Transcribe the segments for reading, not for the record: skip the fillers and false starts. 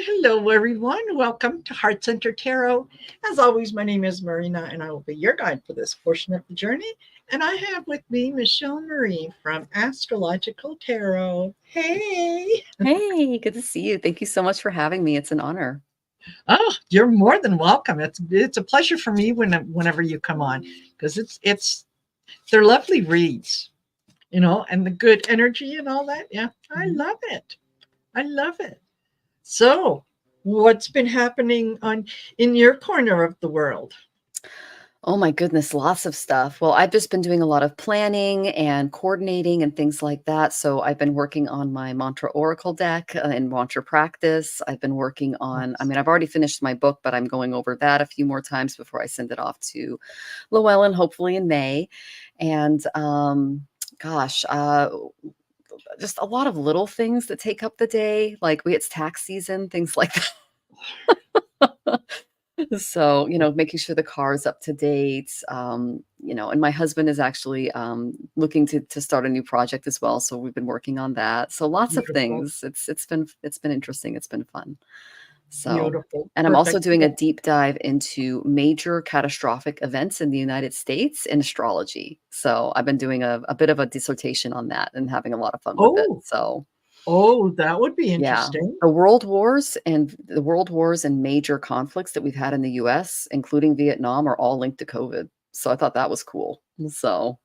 hello, everyone. Welcome to Heart Center Tarot. As always, my name is Marina, and I will be your guide for this portion of the journey. And I have with me Michelle Marie from Astrological Tarot. Hey. Hey, good to see you. Thank you so much for having me. It's an honor. Oh, you're more than welcome. It's a pleasure for me whenever you come on because it's they're lovely reads, and the good energy and all that. Yeah, I love it. I love it. So, what's been happening on in your corner of the world? Oh my goodness, lots of stuff. Well, I've just been doing a lot of planning and coordinating and things like that. So I've been working on my mantra oracle deck and mantra practice. I've been working on, I've already finished my book, but I'm going over that a few more times before I send it off to Llewellyn, hopefully in May. And gosh, just a lot of little things that take up the day. Like it's tax season, things like that. So, making sure the car is up to date, and my husband is actually looking to start a new project as well. So we've been working on that. So lots of Beautiful, things. It's been interesting. It's been fun. So, beautiful, and I'm also perfect. doing a deep dive into major catastrophic events in the United States in astrology. So I've been doing a bit of a dissertation on that and having a lot of fun with it. Oh, So oh, that would be yeah. interesting. The world wars and major conflicts that we've had in the US, including Vietnam, are all linked to COVID. So I thought that was cool. So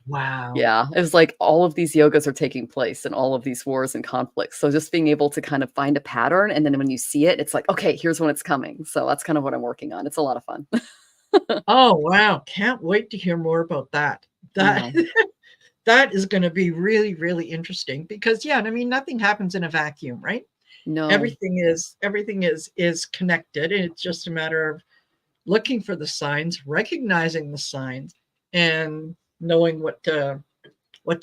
Wow. yeah, it was like all of these yogas are taking place and all of these wars and conflicts. So just being able to kind of find a pattern, and then when you see it, it's like, okay, here's when it's coming. So that's kind of what I'm working on. It's a lot of fun. Oh, wow. Can't wait to hear more about that. That Yeah. that is going to be really, really interesting because yeah, I mean nothing happens in a vacuum, right? No. Everything is connected, and it's just a matter of looking for the signs, recognizing the signs, and knowing what to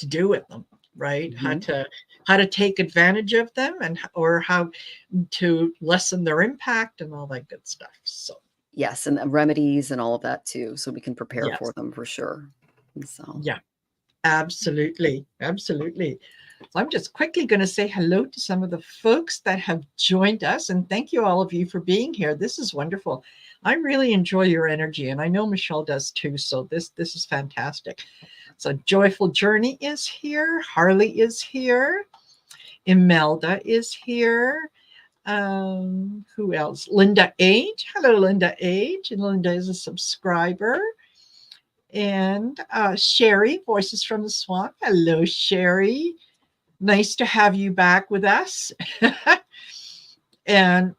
do with them, right? How Mhm. to how to take advantage of them, and or how to lessen their impact and all that good stuff. So Yes, and remedies and all of that too, so we can prepare for yes, them for sure. And so yeah, absolutely, absolutely. So I'm just quickly going to say hello to some of the folks that have joined us, and thank you all of you for being here. This is wonderful. I really enjoy your energy, and I know Michelle does too. So this is fantastic. So Joyful Journey is here. Harley is here. Imelda is here. Who else? Linda Age. Hello, Linda Age. And Linda is a subscriber. And Sherry, Voices from the Swamp. Hello, Sherry. Nice to have you back with us. And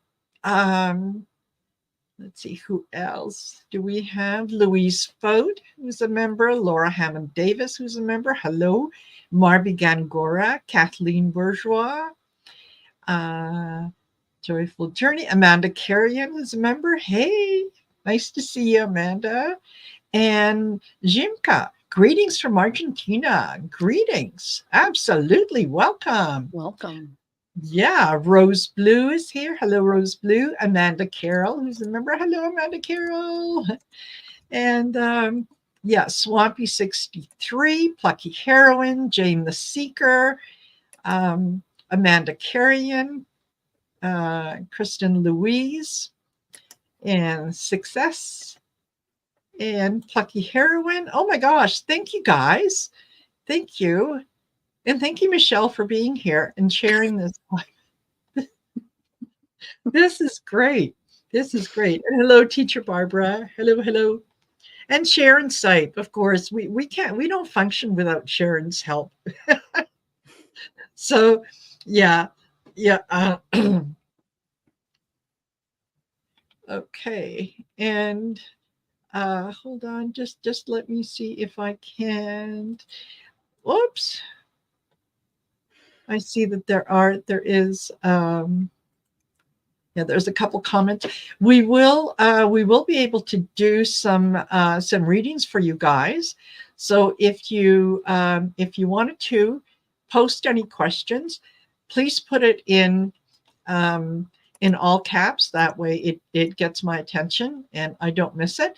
let's see, who else do we have? Louise Fote, who's a member. Laura Hammond Davis, who's a member. Hello. Marby Gangora, Kathleen Bourgeois, uh, Joyful Journey. Amanda Carrion, who's a member. Hey, nice to see you, Amanda. And Jimka, greetings from Argentina. Greetings. Absolutely welcome. welcome. Yeah, Rose Blue is here. Hello, Rose Blue. Amanda Carroll, who's a member. Hello, Amanda Carroll. And yeah, Swampy 63, Plucky Heroine, Jane the Seeker, Amanda Carrion, Kristen Louise, and Success, and Plucky Heroine. Oh my gosh, thank you guys. Thank you. And thank you, Michelle, for being here and sharing this. This is great. This is great. And hello, Teacher Barbara. Hello, hello. And Sharon Sipe, of course. We don't function without Sharon's help. So yeah, yeah. Okay. And hold on, just let me see if I can. Whoops. I see that there is yeah, there's a couple comments. We will be able to do some readings for you guys. So if you wanted to post any questions, please put it in all caps. That way it gets my attention and I don't miss it.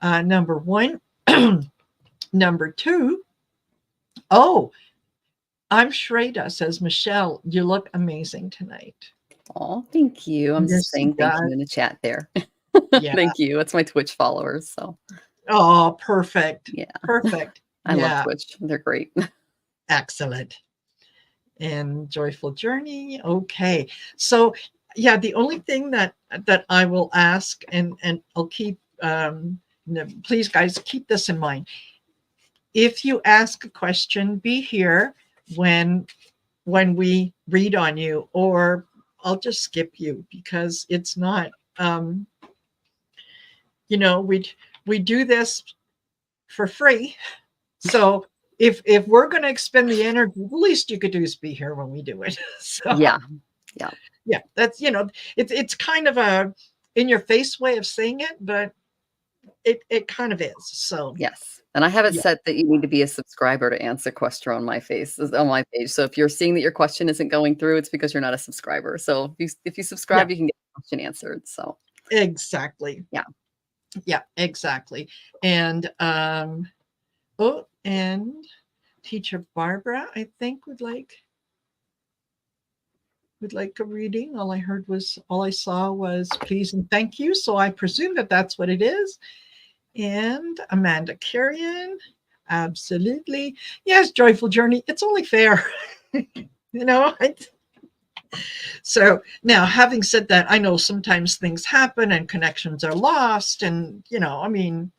Number one. Number two. Oh, I'm Shreda, says Michelle. You look amazing tonight. Oh, thank you. I'm Yes, he saying thank you does. in the chat there. Yeah. Thank you. That's my Twitch followers. So Oh, perfect. yeah, Perfect. I love Yeah. Twitch. They're great. Excellent. And joyful journey. Okay. So yeah, the only thing that I will ask, and I'll keep please guys keep this in mind. If you ask a question, be here when we read on you, or I'll just skip you because it's not we do this for free. So if we're going to expend the energy, the least you could do is be here when we do it. So Yeah. Yeah. yeah, that's it's kind of a in your face way of saying it, but it kind of is. So Yes. And I have it yeah, set that you need to be a subscriber to answer question on my face on my page. So if you're seeing that your question isn't going through, it's because you're not a subscriber. So if you yeah, subscribe, you can get the question answered. So exactly. yeah. Yeah, exactly. And oh, and teacher Barbara, I think would like a reading. All I saw was please and thank you. So I presume that that's what it is. And Amanda Carrion, absolutely. Yes, joyful journey. It's only fair. you know, I, so now having said that, I know sometimes things happen and connections are lost. And, I mean,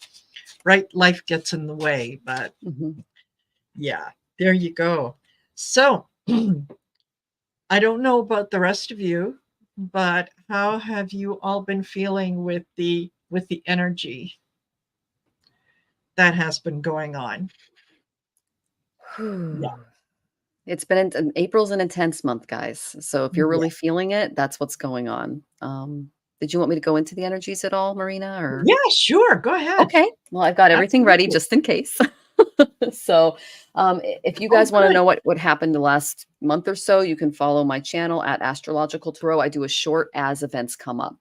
right, life gets in the way. But Mhm. yeah, there you go. So I don't know about the rest of you, but how have you all been feeling with the energy that has been going on? Yeah. It's been April's an intense month, guys. So if you're Yeah. really feeling it, that's what's going on. Did you want me to go into the energies at all, Marina? Or Yeah, sure. Go ahead. okay, well, I've got everything ready Absolutely. just in case. So, if you Oh, guys want to good. know what happened the last month or so, you can follow my channel at Astrological Tarot. I do a short as events come up.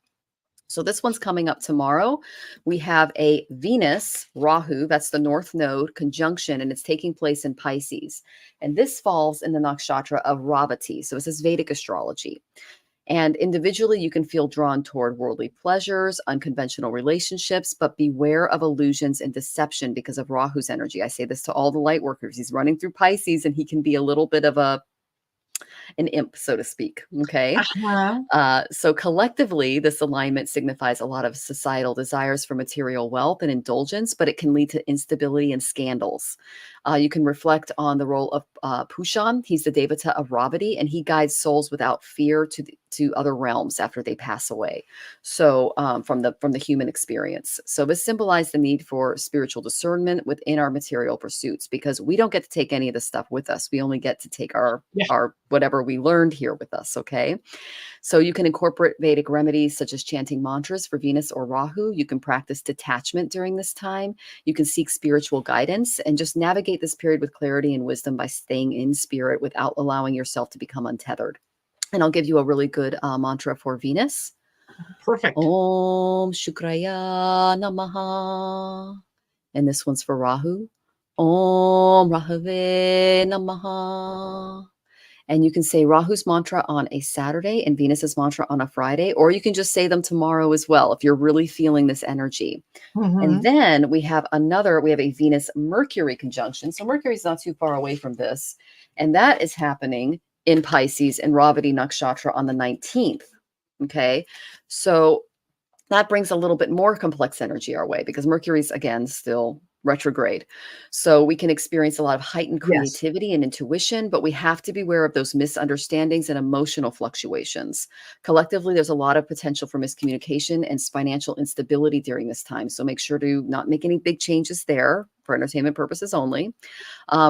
So this one's coming up tomorrow. We have a Venus Rahu, that's the North Node conjunction, and it's taking place in Pisces. And this falls in the nakshatra of Ravati. So this is Vedic astrology. And individually, you can feel drawn toward worldly pleasures, unconventional relationships, but beware of illusions and deception because of Rahu's energy. I say this to all the light workers. He's running through Pisces and he can be a little bit of an imp, so to speak. Okay. Uh-huh. So collectively, this alignment signifies a lot of societal desires for material wealth and indulgence, but it can lead to instability and scandals. You can reflect on the role of Pushan. He's the devata of Ravati, and he guides souls without fear to other realms after they pass away. So from the human experience. So this symbolized the need for spiritual discernment within our material pursuits because we don't get to take any of this stuff with us. We only get to take Yeah. our whatever we learned here with us. Okay. So you can incorporate Vedic remedies such as chanting mantras for Venus or Rahu. You can practice detachment during this time. You can seek spiritual guidance and just navigate this period with clarity and wisdom by staying in spirit without allowing yourself to become untethered. And I'll give you a really good mantra for Venus. Perfect. Om Shukraya Namaha. And this one's for Rahu. Om Rahave Namaha. And you can say Rahu's mantra on a Saturday and Venus's mantra on a Friday, or you can just say them tomorrow as well if you're really feeling this energy. And Mm-hmm. then we have a Venus Mercury conjunction. So Mercury's not too far away from this. And that is happening in Pisces and Ravati Nakshatra on the 19th. Okay. So that brings a little bit more complex energy our way because Mercury's again still retrograde. So we can experience a lot of heightened Yes. creativity and intuition, but we have to be aware of those misunderstandings and emotional fluctuations. Collectively, there's a lot of potential for miscommunication and financial instability during this time. So make sure to not make any big changes there for entertainment purposes only.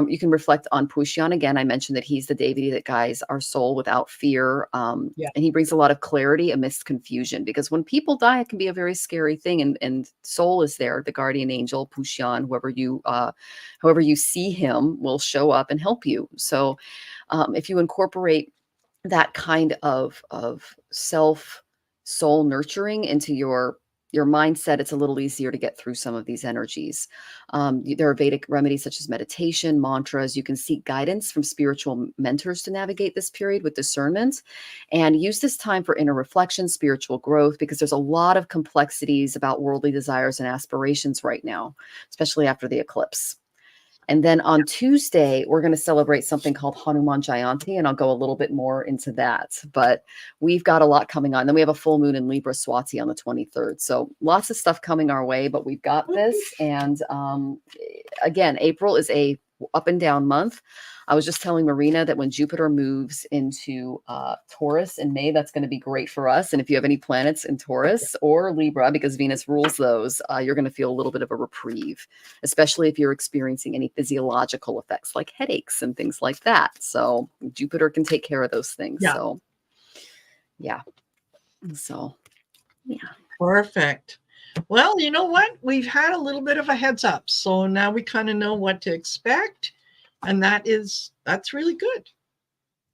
You can reflect on Pushyan. Again, I mentioned that he's the deity that guides our soul without fear. Yeah. And he brings a lot of clarity amidst confusion because when people die, it can be a very scary thing. And soul is there, the guardian angel, Pushyan, however you see him will show up and help you. So if you incorporate that kind of self soul nurturing into your mindset, it's a little easier to get through some of these energies. There are Vedic remedies such as meditation, mantras. You can seek guidance from spiritual mentors to navigate this period with discernment, and use this time for inner reflection, spiritual growth, because there's a lot of complexities about worldly desires and aspirations right now, especially after the eclipse. And then on Tuesday, we're going to celebrate something called Hanuman Jayanti, and I'll go a little bit more into that. But we've got a lot coming on. Then we have a full moon in Libra Swati on the 23rd. So lots of stuff coming our way, but we've got this. And again, April is a up and down month. I was just telling Marina that when Jupiter moves into Taurus in May, that's going to be great for us. And if you have any planets in Taurus or Libra, because Venus rules those, you're going to feel a little bit of a reprieve, especially if you're experiencing any physiological effects like headaches and things like that. So Jupiter can take care of those things. Yeah. So, yeah. So, yeah. Perfect. Well, you know what? We've had a little bit of a heads up. So now we kind of know what to expect. And that's really good.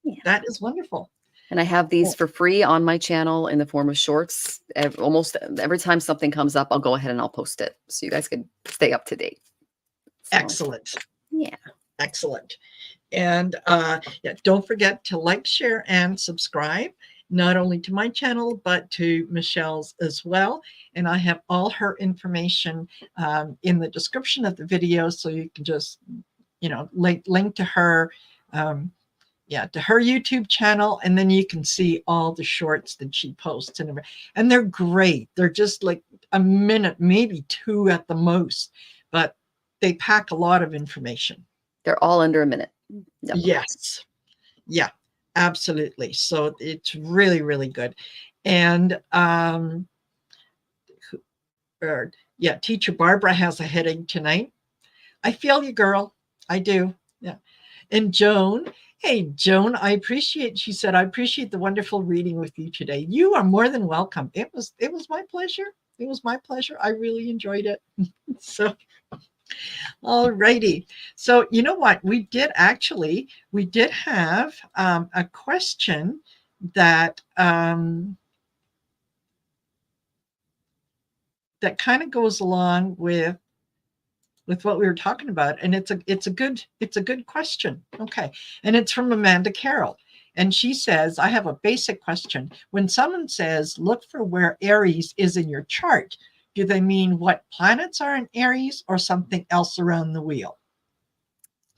Yeah. That is wonderful. And I have these for free on my channel in the form of shorts. Almost every time something comes up, I'll go ahead and I'll post it so you guys can stay up to date. So, excellent. Yeah. Excellent. And yeah, don't forget to like, share, and subscribe, not only to my channel, but to Michelle's as well. And I have all her information in the description of the video, so you can just, link to her, to her YouTube channel, and then you can see all the shorts that she posts, and they're great. They're just like a minute, maybe two at the most, but they pack a lot of information. They're all under a minute. Yep. Yes. Yeah, absolutely. So it's really, really good. And Teacher Barbara has a headache tonight. I feel you, girl. I do. Yeah. And Joan, hey, Joan, she said, I appreciate the wonderful reading with you today. You are more than welcome. It was my pleasure. It was my pleasure. I really enjoyed it. So, all righty. So, you know what? We did have a question that that kind of goes along with what we were talking about, and it's a good question. Okay, and it's from Amanda Carroll, and she says, I have a basic question. When someone says look for where Aries is in your chart, do they mean what planets are in Aries or something else around the wheel?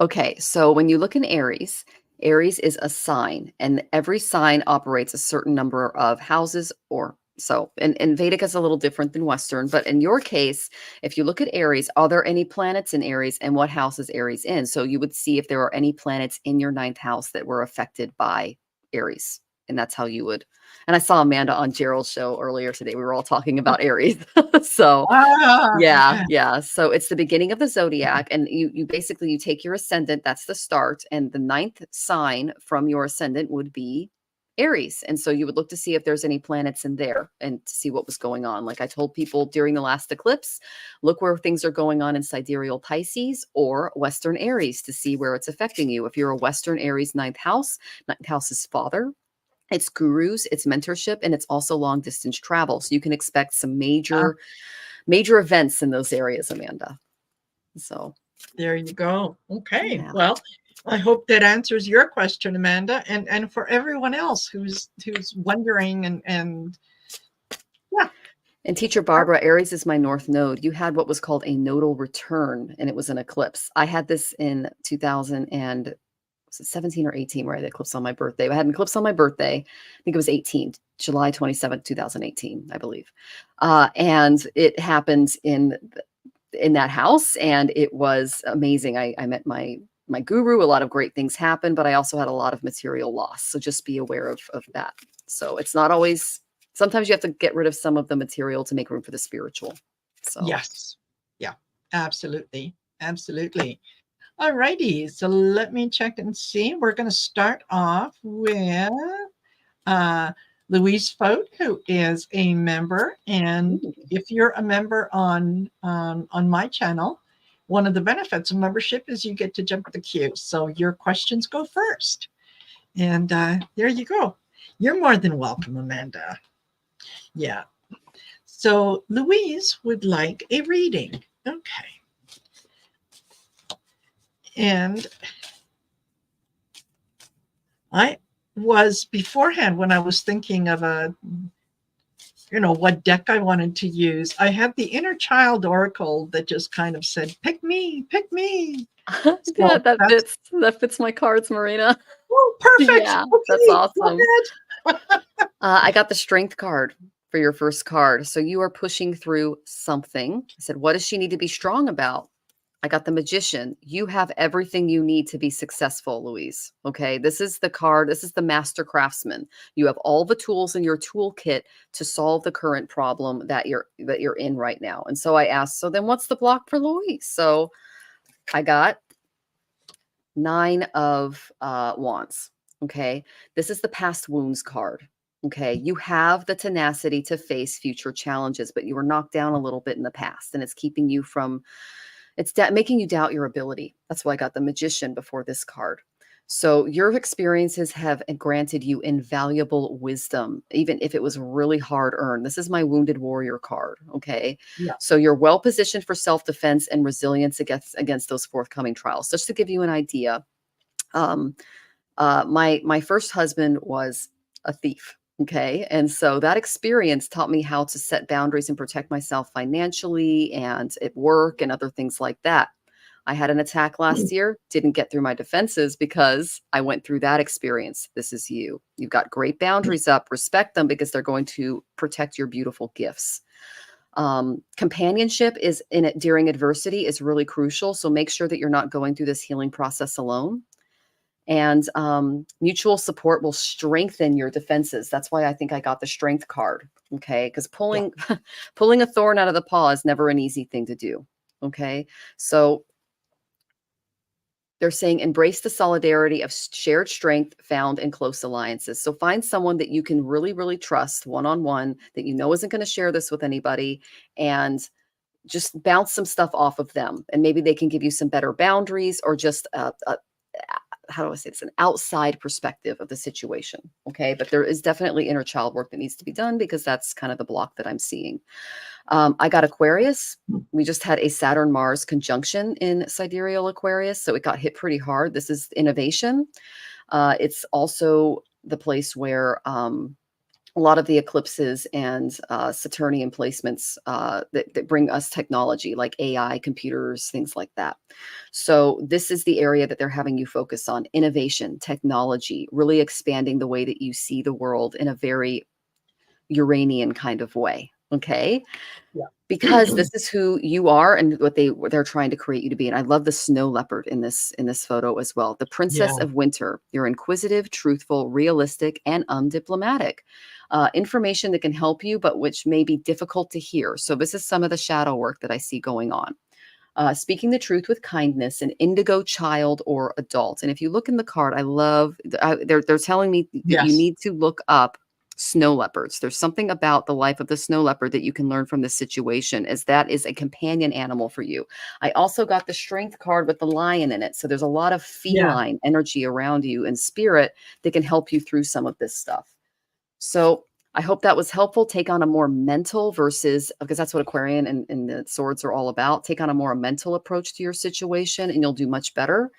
Okay, so when you look in Aries, Aries is a sign, and every sign operates a certain number of houses or so. And Vedic is a little different than Western, but in your case, if you look at Aries, are there any planets in Aries, and what house is Aries in? So you would see if there are any planets in your 9th house that were affected by Aries. And that's how you would. And I saw Amanda on Gerald's show earlier today. We were all talking about Aries. So yeah. So it's the beginning of the zodiac, and you basically, you take your ascendant, that's the start, and the 9th sign from your ascendant would be Aries. And so you would look to see if there's any planets in there and to see what was going on. Like I told people during the last eclipse, look where things are going on in sidereal Pisces or Western Aries to see where it's affecting you. If you're a Western Aries 9th house is father. It's gurus, it's mentorship, and it's also long distance travel. So you can expect some major events in those areas, Amanda. So there you go. Okay. Yeah. Well, I hope that answers your question, Amanda, and for everyone else who's wondering and yeah. And Teacher Barbara, Aries is my north node. You had what was called a nodal return, and it was an eclipse. I had this in 2017 or 18, where I had an eclipse on my birthday. I had an eclipse on my birthday. I think it was 18, July 27th, 2018, I believe. And it happened in that house, and it was amazing. I met my guru. A lot of great things happened, but I also had a lot of material loss. So just be aware of that. So it's not always, sometimes you have to get rid of some of the material to make room for the spiritual. So yes. Yeah, absolutely. Absolutely. All righty. So let me check and see. We're going to start off with Louise Fote, who is a member. And if you're a member on my channel, one of the benefits of membership is you get to jump the queue. So your questions go first. And there you go. You're more than welcome, Amanda. Yeah. So Louise would like a reading. Okay. And I was beforehand, when I was thinking of what deck I wanted to use, I had the inner child oracle that just kind of said, pick me, pick me. Yeah, So that's, that fits my cards, Marina. oh, perfect. Yeah, that's Okay, go awesome. ahead. I got the strength card for your first card. So you are pushing through something. I said, what does she need to be strong about? I got the magician. You have everything you need to be successful, Louise. Okay. This is the card. This is the master craftsman. You have all the tools in your toolkit to solve the current problem that you're in right now. And so I asked, so then what's the block for Louise? So I got 9 of wands. Okay. This is the past wounds card. Okay. You have the tenacity to face future challenges, but you were knocked down a little bit in the past, and it's keeping you from, making you doubt your ability. That's why I got the magician before this card. So your experiences have granted you invaluable wisdom, even if it was really hard earned. This is my wounded warrior card. Okay. Yeah. So you're well positioned for self-defense and resilience against those forthcoming trials. Just to give you an idea, my first husband was a thief. Okay. And so that experience taught me how to set boundaries and protect myself financially and at work and other things like that. I had an attack last year, didn't get through my defenses because I went through that experience. This is you. You've got great boundaries up, respect them because they're going to protect your beautiful gifts. Companionship is in it during adversity is really crucial. So make sure that you're not going through this healing process alone. And mutual support will strengthen your defenses. That's why I think I got the strength card. Okay. Because pulling a thorn out of the paw is never an easy thing to do. Okay. So they're saying embrace the solidarity of shared strength found in close alliances. So find someone that you can really, really trust one-on-one, that you know isn't going to share this with anybody, and just bounce some stuff off of them. And maybe they can give you some better boundaries, or just how do I say this? An outside perspective of the situation. Okay. But there is definitely inner child work that needs to be done, because that's kind of the block that I'm seeing. I got Aquarius. We just had a Saturn-Mars conjunction in sidereal Aquarius, so it got hit pretty hard. This is innovation. It's also the place where a lot of the eclipses and Saturnian placements that bring us technology like AI, computers, things like that. So this is the area that they're having you focus on: innovation, technology, really expanding the way that you see the world in a very Uranian kind of way. Okay. Yeah. Because this is who you are and what they're trying to create you to be. And I love the snow leopard in this photo as well. The princess Yeah. of winter. You're inquisitive, truthful, realistic, and undiplomatic. Information that can help you, but which may be difficult to hear. So this is some of the shadow work that I see going on. Speaking the truth with kindness, an indigo child or adult. And if you look in the card, I love, they're telling me that you Yes. need to look up snow leopards. There's something about the life of the snow leopard that you can learn from this situation, as that is a companion animal for you. I also got the strength card with the lion in it. So there's a lot of Yeah. feline energy around you and spirit that can help you through some of this stuff. So I hope that was helpful. Take on a more mental versus, because that's what Aquarian and the swords are all about. Take on a more mental approach to your situation and you'll do much better.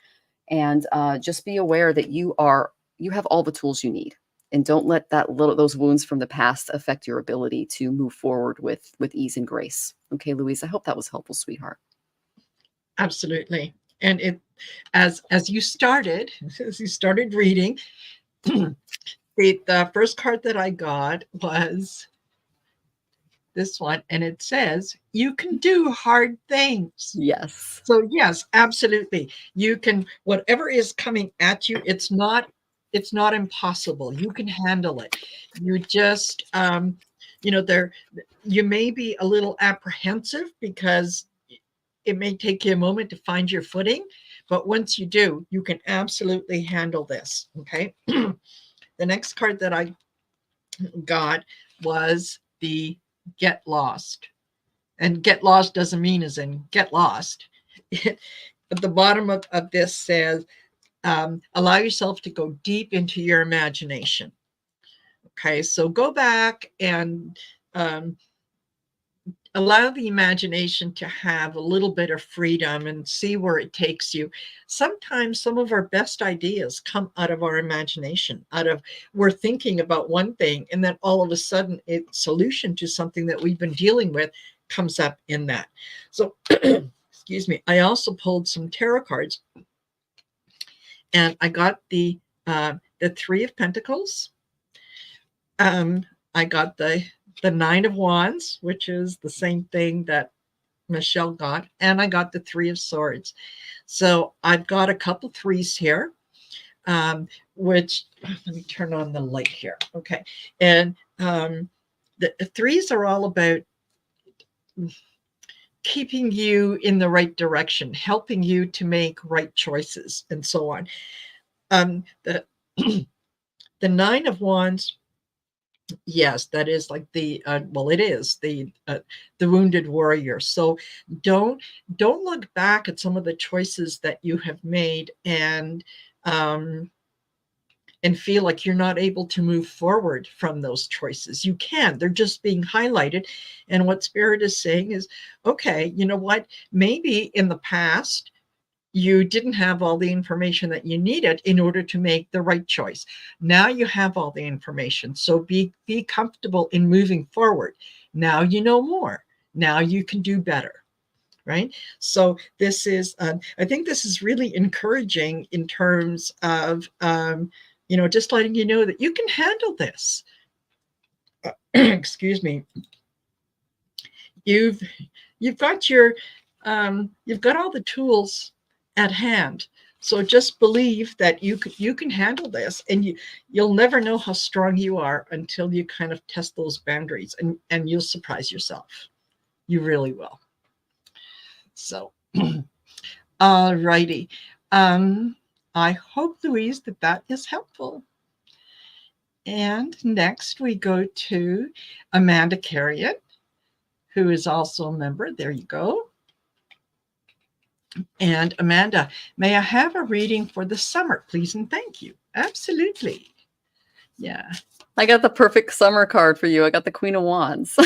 And just be aware that you have all the tools you need. And don't let those wounds from the past affect your ability to move forward with ease and grace. Okay, Louise, I hope that was helpful, sweetheart. Absolutely. And it, as you started reading, the first card that I got was this one, and it says, you can do hard things. Yes. So yes, absolutely. You can, whatever is coming at you, it's not impossible. You can handle it. You just, you may be a little apprehensive because it may take you a moment to find your footing, but once you do, you can absolutely handle this. Okay. The next card that I got was the get lost. And get lost doesn't mean as in get lost. At the bottom of this says, allow yourself to go deep into your imagination. Okay, so go back and allow the imagination to have a little bit of freedom and see where it takes you. Sometimes some of our best ideas come out of our imagination, out of we're thinking about one thing, and then all of a sudden a solution to something that we've been dealing with comes up in that. So excuse me, I also pulled some tarot cards, and I got the Three of Pentacles. I got the Nine of Wands, which is the same thing that Michelle got, and I got the Three of Swords. So I've got a couple threes here, which, let me turn on the light here. Okay. And the threes are all about keeping you in the right direction, helping you to make right choices, and so on. The the Nine of Wands, yes, that is like the well, it is the wounded warrior. So don't look back at some of the choices that you have made and feel like you're not able to move forward from those choices. You can. They're just being highlighted. And what Spirit is saying is, okay, you know what? Maybe in the past, you didn't have all the information that you needed in order to make the right choice. Now you have all the information. So be comfortable in moving forward. Now you know more. Now you can do better. Right. So this is, I think this is really encouraging in terms of, just letting you know that you can handle this. Excuse me. You've got you've got all the tools at hand. So just believe that you can handle this, and you'll never know how strong you are until you kind of test those boundaries, and you'll surprise yourself. You really will. So, all righty. I hope, Louise, that is helpful. And next we go to Amanda Carrion, who is also a member. There you go. And Amanda, may I have a reading for the summer, please, and thank you. Absolutely. Yeah. I got the perfect summer card for you. I got the Queen of Wands.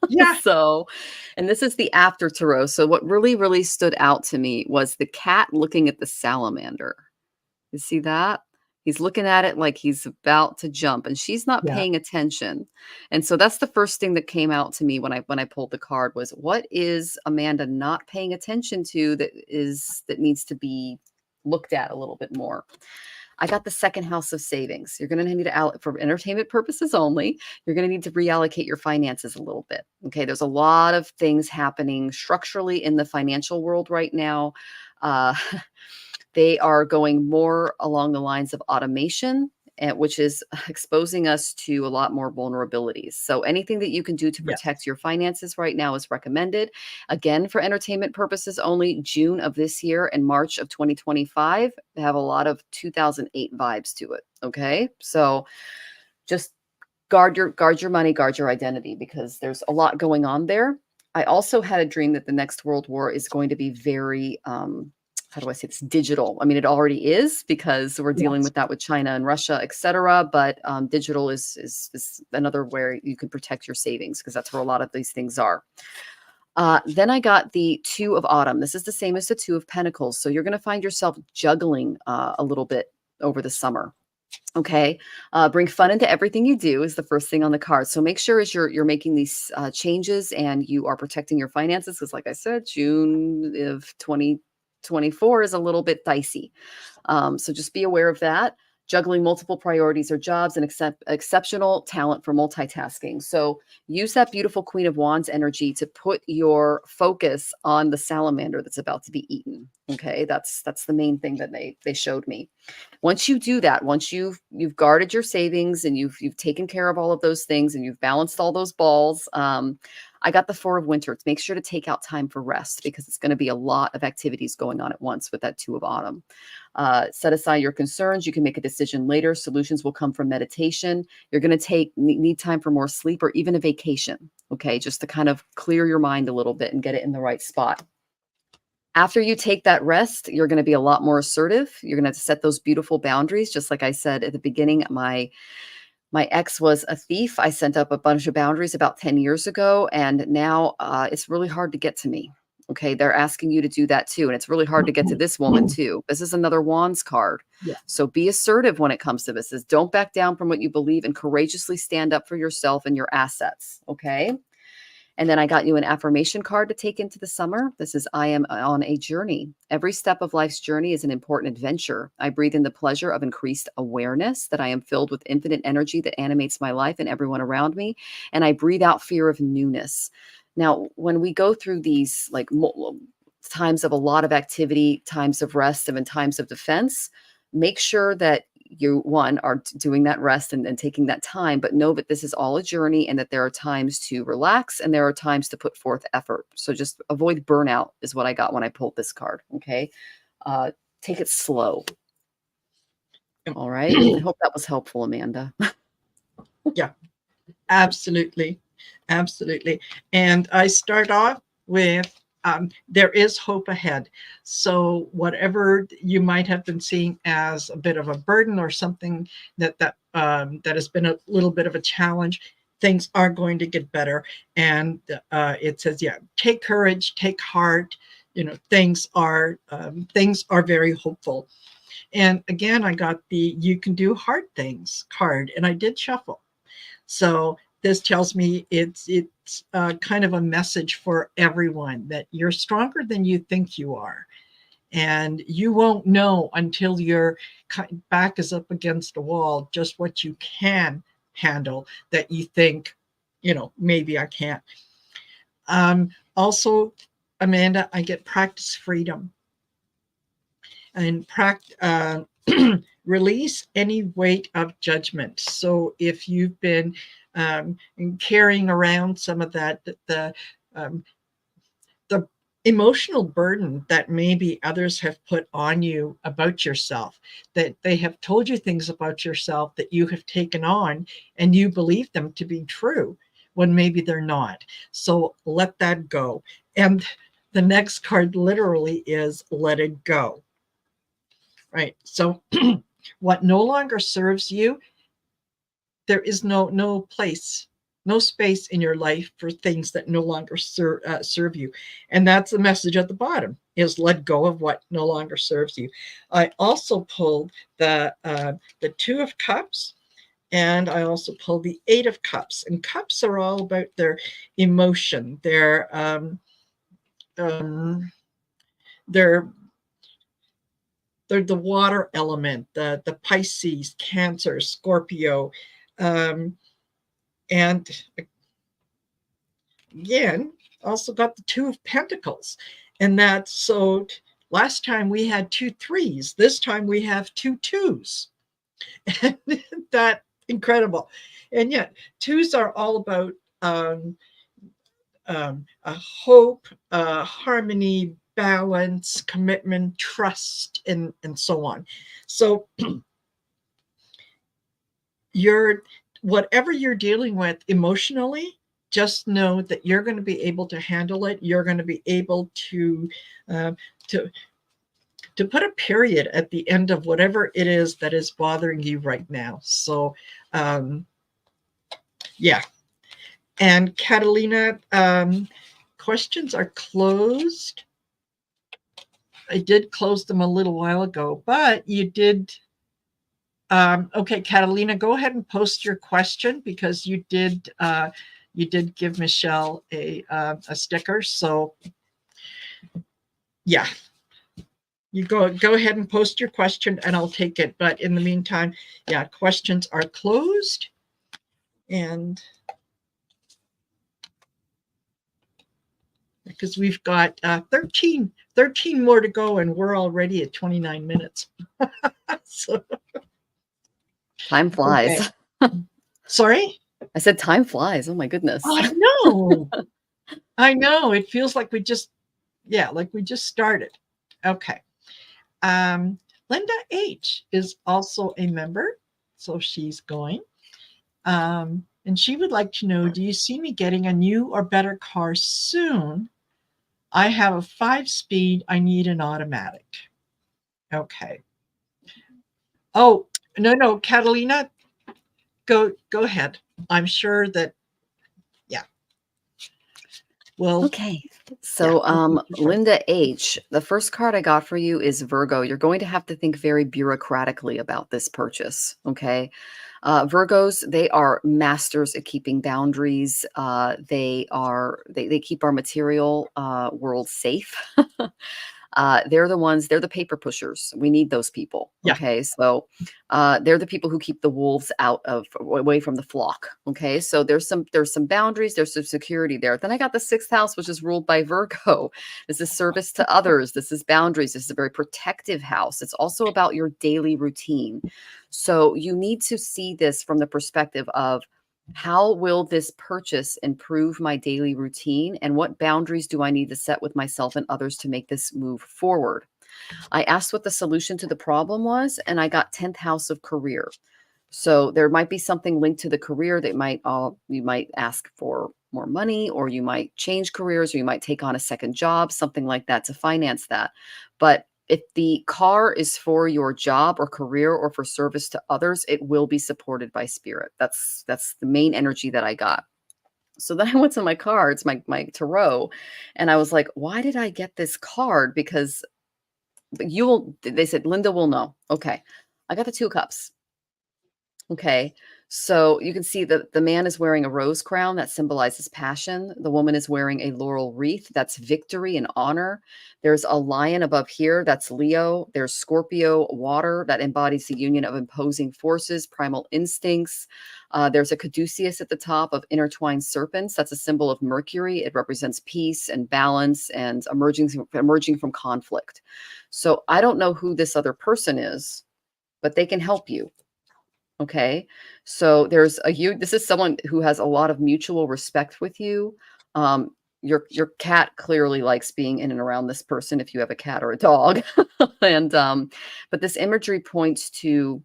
Yeah. So, and this is the after tarot. So what really, really stood out to me was the cat looking at the salamander. You see that? He's looking at it like he's about to jump, and she's not Yeah. paying attention. And so that's the first thing that came out to me when I pulled the card was, what is Amanda not paying attention to that needs to be looked at a little bit more? I got the second house of savings. You're going to need to, for entertainment purposes only, you're going to need to reallocate your finances a little bit. Okay. There's a lot of things happening structurally in the financial world right now. They are going more along the lines of automation, which is exposing us to a lot more vulnerabilities. So anything that you can do to protect your finances right now is recommended. Again, for entertainment purposes only, June of this year and March of 2025 have a lot of 2008 vibes to it. Okay. So just guard your money, guard your identity, because there's a lot going on there. I also had a dream that the next world war is going to be very, how do I say this, digital. I mean, it already is, because we're dealing with that with China and Russia, et cetera. But digital is another where you can protect your savings, because that's where a lot of these things are. Then I got the Two of Autumn. This is the same as the Two of Pentacles. So you're going to find yourself juggling a little bit over the summer. Okay. Bring fun into everything you do is the first thing on the card. So make sure as you're making these changes and you are protecting your finances, because like I said, June of 2024 is a little bit dicey. So just be aware of that. Juggling multiple priorities or jobs, and exceptional talent for multitasking. So use that beautiful Queen of Wands energy to put your focus on the salamander that's about to be eaten. Okay, that's the main thing that they showed me. Once you do that, once you've guarded your savings and you've taken care of all of those things and you've balanced all those balls, I got the Four of Winter. Make sure to take out time for rest, because it's going to be a lot of activities going on at once with that Two of Autumn. Set aside your concerns. You can make a decision later. Solutions will come from meditation. You're going to need time for more sleep, or even a vacation. Okay, just to kind of clear your mind a little bit and get it in the right spot. After you take that rest, you're going to be a lot more assertive. You're going to have to set those beautiful boundaries. Just like I said at the beginning, my My ex was a thief. I sent up a bunch of boundaries about 10 years ago, and now it's really hard to get to me. Okay, they're asking you to do that too, and it's really hard to get to this woman too. This is another Wands card. Yeah. So be assertive when it comes to this. Don't back down from what you believe and courageously stand up for yourself and your assets. Okay. And then I got you an affirmation card to take into the summer. This is I am on a journey. Every step of life's journey is an important adventure. I breathe in the pleasure of increased awareness that I am filled with infinite energy that animates my life and everyone around me. And I breathe out fear of newness. Now, when we go through these like times of a lot of activity, times of rest, and times of defense, make sure that you are doing that rest and taking that time, but know that this is all a journey and that there are times to relax and there are times to put forth effort. So just avoid burnout is what I got when I pulled this card. Okay. Take it slow. All right. I hope that was helpful, Amanda. Yeah, absolutely. Absolutely. And I start off with there is hope ahead. So whatever you might have been seeing as a bit of a burden or something that has been a little bit of a challenge, things are going to get better. And it says, yeah, take courage, take heart. Things are very hopeful. And again, I got the you can do hard things card, and I did shuffle. So this tells me it's kind of a message for everyone that you're stronger than you think you are. And you won't know until your back is up against a wall just what you can handle that you think, maybe I can't. Also, Amanda, I get practice freedom and release any weight of judgment. So if you've been carrying around some of that, the emotional burden that maybe others have put on you about yourself, that they have told you things about yourself that you have taken on and you believe them to be true when maybe they're not. So let that go. And the next card literally is let it go. Right. So what no longer serves you, there is no place, no space in your life for things that no longer serve you. And that's the message at the bottom, is let go of what no longer serves you. I also pulled the Two of Cups, and I also pulled the Eight of Cups. And cups are all about their emotion, their they're the water element, the Pisces, Cancer, Scorpio, and again, also got the Two of Pentacles. And that's so last time we had 2 3s. This time we have 2 2s. And that incredible. And yet, 2s are all about a hope, harmony, balance, commitment, trust, and so on. So whatever you're dealing with emotionally, just know that you're going to be able to handle it. You're going to be able to put a period at the end of whatever it is that is bothering you right now. So yeah. And Catalina, questions are closed. I did close them a little while ago, but you did. Okay, Catalina, go ahead and post your question because you did give Michelle a sticker. So yeah, you go ahead and post your question and I'll take it. But in the meantime, yeah, questions are closed. And because we've got 13 more to go and we're already at 29 minutes. So, Time flies. Okay. Sorry? I said time flies. Oh my goodness. I know. I know. It feels like we just started. Okay. Linda H is also a member, so she's going. And she would like to know, do you see me getting a new or better car soon? I have a 5-speed. I need an automatic. Okay. Oh, no, Catalina. go ahead. I'm sure that, yeah. Well, Okay. yeah. So, Linda H, the first card I got for you is Virgo. You're going to have to think very bureaucratically about this purchase. Okay. Virgos, they are masters at keeping boundaries. They keep our material world safe. They're the paper pushers. We need those people. Yeah. Okay. So they're the people who keep the wolves away from the flock. Okay. So there's some boundaries, there's some security there. Then I got the sixth house, which is ruled by Virgo. This is service to others. This is boundaries. This is a very protective house. It's also about your daily routine. So you need to see this from the perspective of, how will this purchase improve my daily routine? And what boundaries do I need to set with myself and others to make this move forward? I asked what the solution to the problem was, and I got 10th house of career. So there might be something linked to the career that you might ask for more money, or you might change careers, or you might take on a second job, something like that to finance that. But if the car is for your job or career or for service to others, it will be supported by spirit. That's the main energy that I got. So then I went to my cards, my tarot, and I was like, why did I get this card? Because they said, Linda will know. Okay. I got the two of cups. Okay. So you can see that the man is wearing a rose crown that symbolizes passion. The woman is wearing a laurel wreath. That's victory and honor. There's a lion above here. That's Leo. There's Scorpio water that embodies the union of imposing forces, primal instincts. There's a caduceus at the top of intertwined serpents. That's a symbol of Mercury. It represents peace and balance and emerging from conflict. So I don't know who this other person is, but they can help you. Okay. So this is someone who has a lot of mutual respect with you. Your cat clearly likes being in and around this person if you have a cat or a dog. And but this imagery points to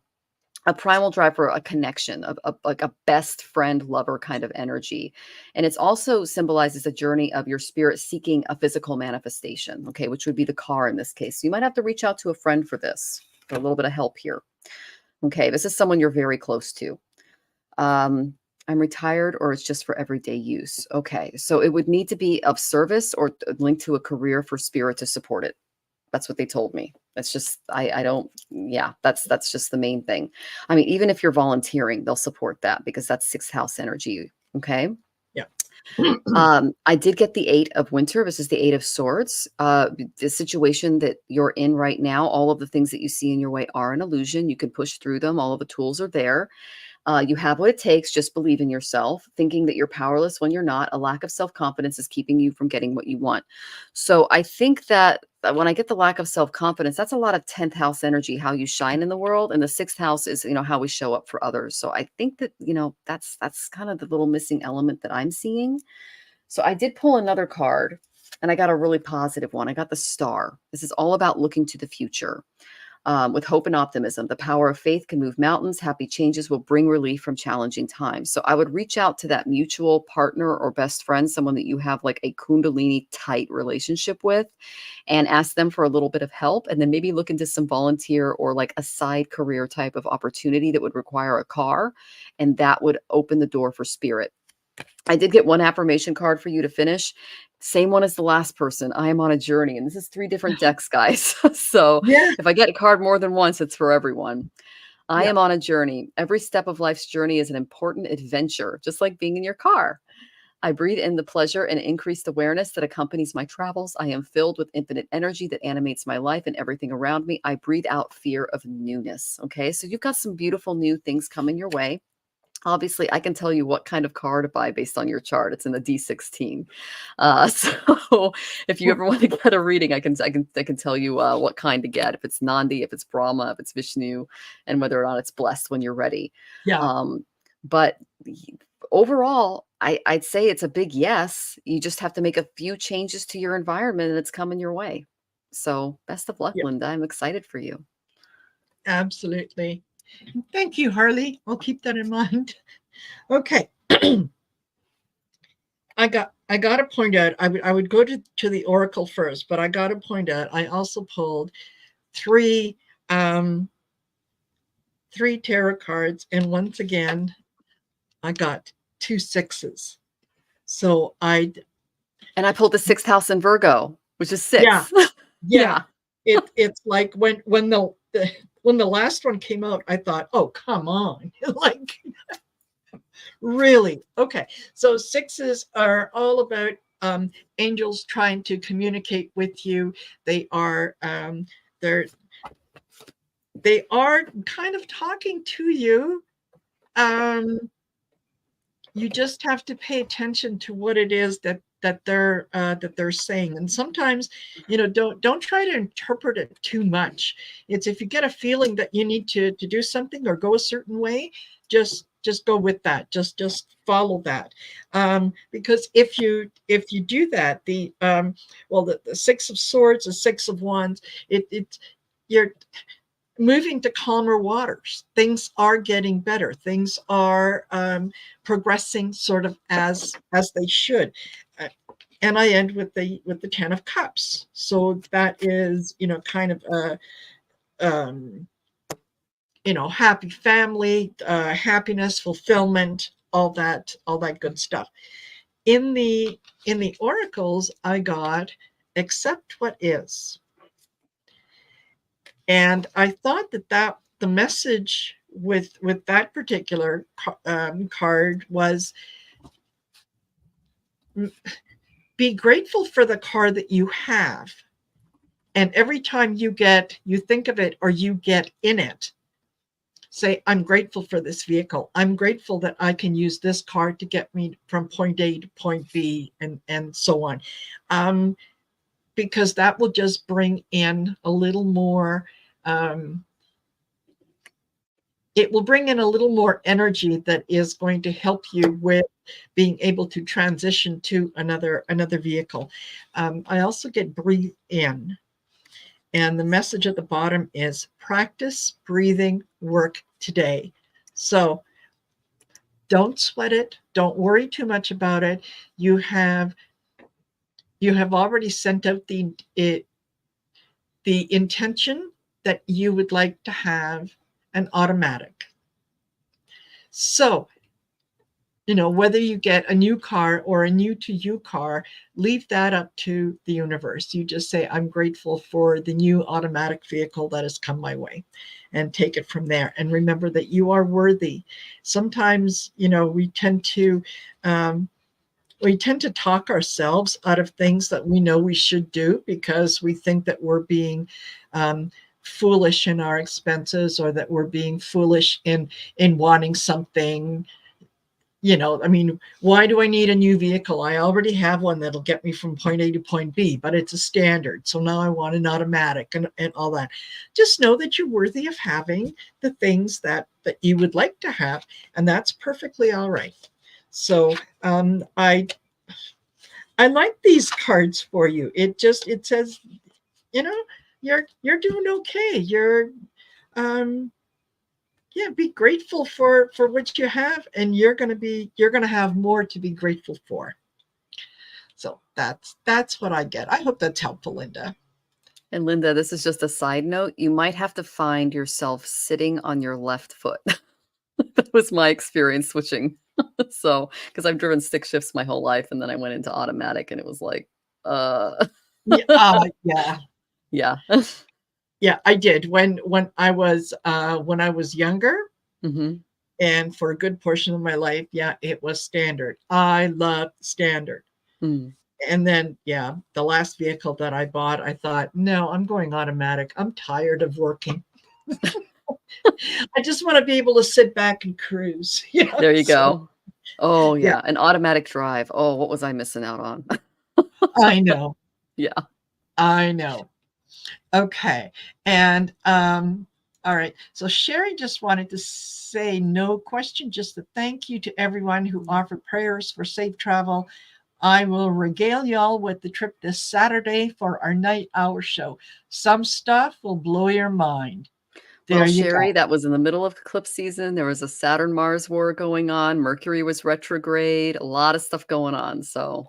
a primal drive for a connection, of like a best friend lover kind of energy. And it's also symbolizes a journey of your spirit seeking a physical manifestation, okay, which would be the car in this case. So you might have to reach out to a friend for this, for a little bit of help here. Okay, this is someone you're very close to. I'm retired, or it's just for everyday use. Okay, so it would need to be of service or linked to a career for spirit to support it. That's what they told me. That's just, I don't, yeah, that's just the main thing. I mean, even if you're volunteering, they'll support that because that's sixth house energy. Okay. Yeah. I did get the 8 of winter. This is the 8 of swords. The situation that you're in right now, all of the things that you see in your way are an illusion. You can push through them. All of the tools are there. You have what it takes. Just believe in yourself. Thinking that you're powerless when you're not. A lack of self-confidence is keeping you from getting what you want. So I think that when I get the lack of self-confidence, that's a lot of 10th house energy, how you shine in the world. And the 6th house is, how we show up for others. So I think that, that's kind of the little missing element that I'm seeing. So I did pull another card, and I got a really positive one. I got the star. This is all about looking to the future. With hope and optimism, the power of faith can move mountains. Happy changes will bring relief from challenging times. So I would reach out to that mutual partner or best friend, someone that you have like a Kundalini tight relationship with, and ask them for a little bit of help. And then maybe look into some volunteer or like a side career type of opportunity that would require a car. And that would open the door for spirit. I did get one affirmation card for you to finish. Same one as the last person. I am on a journey. And this is 3 different decks, guys. So Yeah. if I get a card more than once, it's for everyone. I Yeah. am on a journey. Every step of life's journey is an important adventure, just like being in your car. I breathe in the pleasure and increased awareness that accompanies my travels. I am filled with infinite energy that animates my life and everything around me. I breathe out fear of newness. Okay, so you've got some beautiful new things coming your way. Obviously, I can tell you what kind of car to buy based on your chart. It's in the D16. So if you ever want to get a reading, I can tell you what kind to get. If it's Nandi, if it's Brahma, if it's Vishnu, and whether or not it's blessed when you're ready. Yeah. But overall, I'd say it's a big yes. You just have to make a few changes to your environment, and it's coming your way. So best of luck, Yeah. Linda. I'm excited for you. Absolutely. Thank you, Harley. I'll keep that in mind. Okay. I got to point out, I would go to the Oracle first, but I got to point out, I also pulled 3 tarot cards. And once again, I got 2 6s. So And I pulled the 6th house in Virgo, which is yeah, 6. yeah. Yeah. It's like when the last one came out, I thought, oh, come on. Like, really? Okay. So 6s are all about angels trying to communicate with you. They are they're they are kind of talking to you. You just have to pay attention to what it is that they're saying. And sometimes, don't try to interpret it too much. It's if you get a feeling that you need to do something or go a certain way, just go with that. Just follow that. Because if you do that, the 6 of Swords, the 6 of Wands, you're moving to calmer waters. Things are getting better. Things are progressing sort of as they should. And I end with the 10 of Cups. So that is, kind of a happy family, happiness, fulfillment, all that good stuff. In the oracles, I got accept what is. And I thought that the message with that particular card was, be grateful for the car that you have. And every time you think of it or you get in it, say, I'm grateful for this vehicle. I'm grateful that I can use this car to get me from point A to point B, and so on. Because that will just bring in a little more, it will bring in a little more energy that is going to help you with being able to transition to another vehicle. I also get breathe in. And the message at the bottom is practice breathing work today. So don't sweat it. Don't worry too much about it. You have already sent out the intention that you would like to have an automatic. So, whether you get a new car or a new to you car, leave that up to the universe. You just say, I'm grateful for the new automatic vehicle that has come my way, and take it from there. And remember that you are worthy. Sometimes, we tend to talk ourselves out of things that we know we should do because we think that we're being foolish in our expenses, or that we're being foolish in wanting something. Why do I need a new vehicle? I already have one that'll get me from point A to point B, but it's a standard. So now I want an automatic and all that. Just know that you're worthy of having the things that you would like to have, and that's perfectly all right. So I like these cards for you. It says, you're doing okay. You're be grateful for what you have, and you're going to have more to be grateful for. So that's what I get. I hope that's helpful, Linda. And Linda, this is just a side note. You might have to find yourself sitting on your left foot. That was my experience switching. So, because I've driven stick shifts my whole life, and then I went into automatic, and it was like, Yeah, yeah. Yeah, I did when I was younger, Mm-hmm. and for a good portion of my life, yeah, it was standard. I loved standard. Mm. And then, yeah, the last vehicle that I bought, I thought, no, I'm going automatic. I'm tired of working. I just want to be able to sit back and cruise. There you So, go. Oh, yeah, yeah. An automatic drive. Oh, what was I missing out on? I know. Yeah. I know. Okay. And all right. So Sherry just wanted to say no question, just a thank you to everyone who offered prayers for safe travel. I will regale y'all with the trip this Saturday for our night hour show. Some stuff will blow your mind. There Well, you Sherry, go. that was in the middle of eclipse season. There was a Saturn-Mars war going on. Mercury was retrograde. A lot of stuff going on. So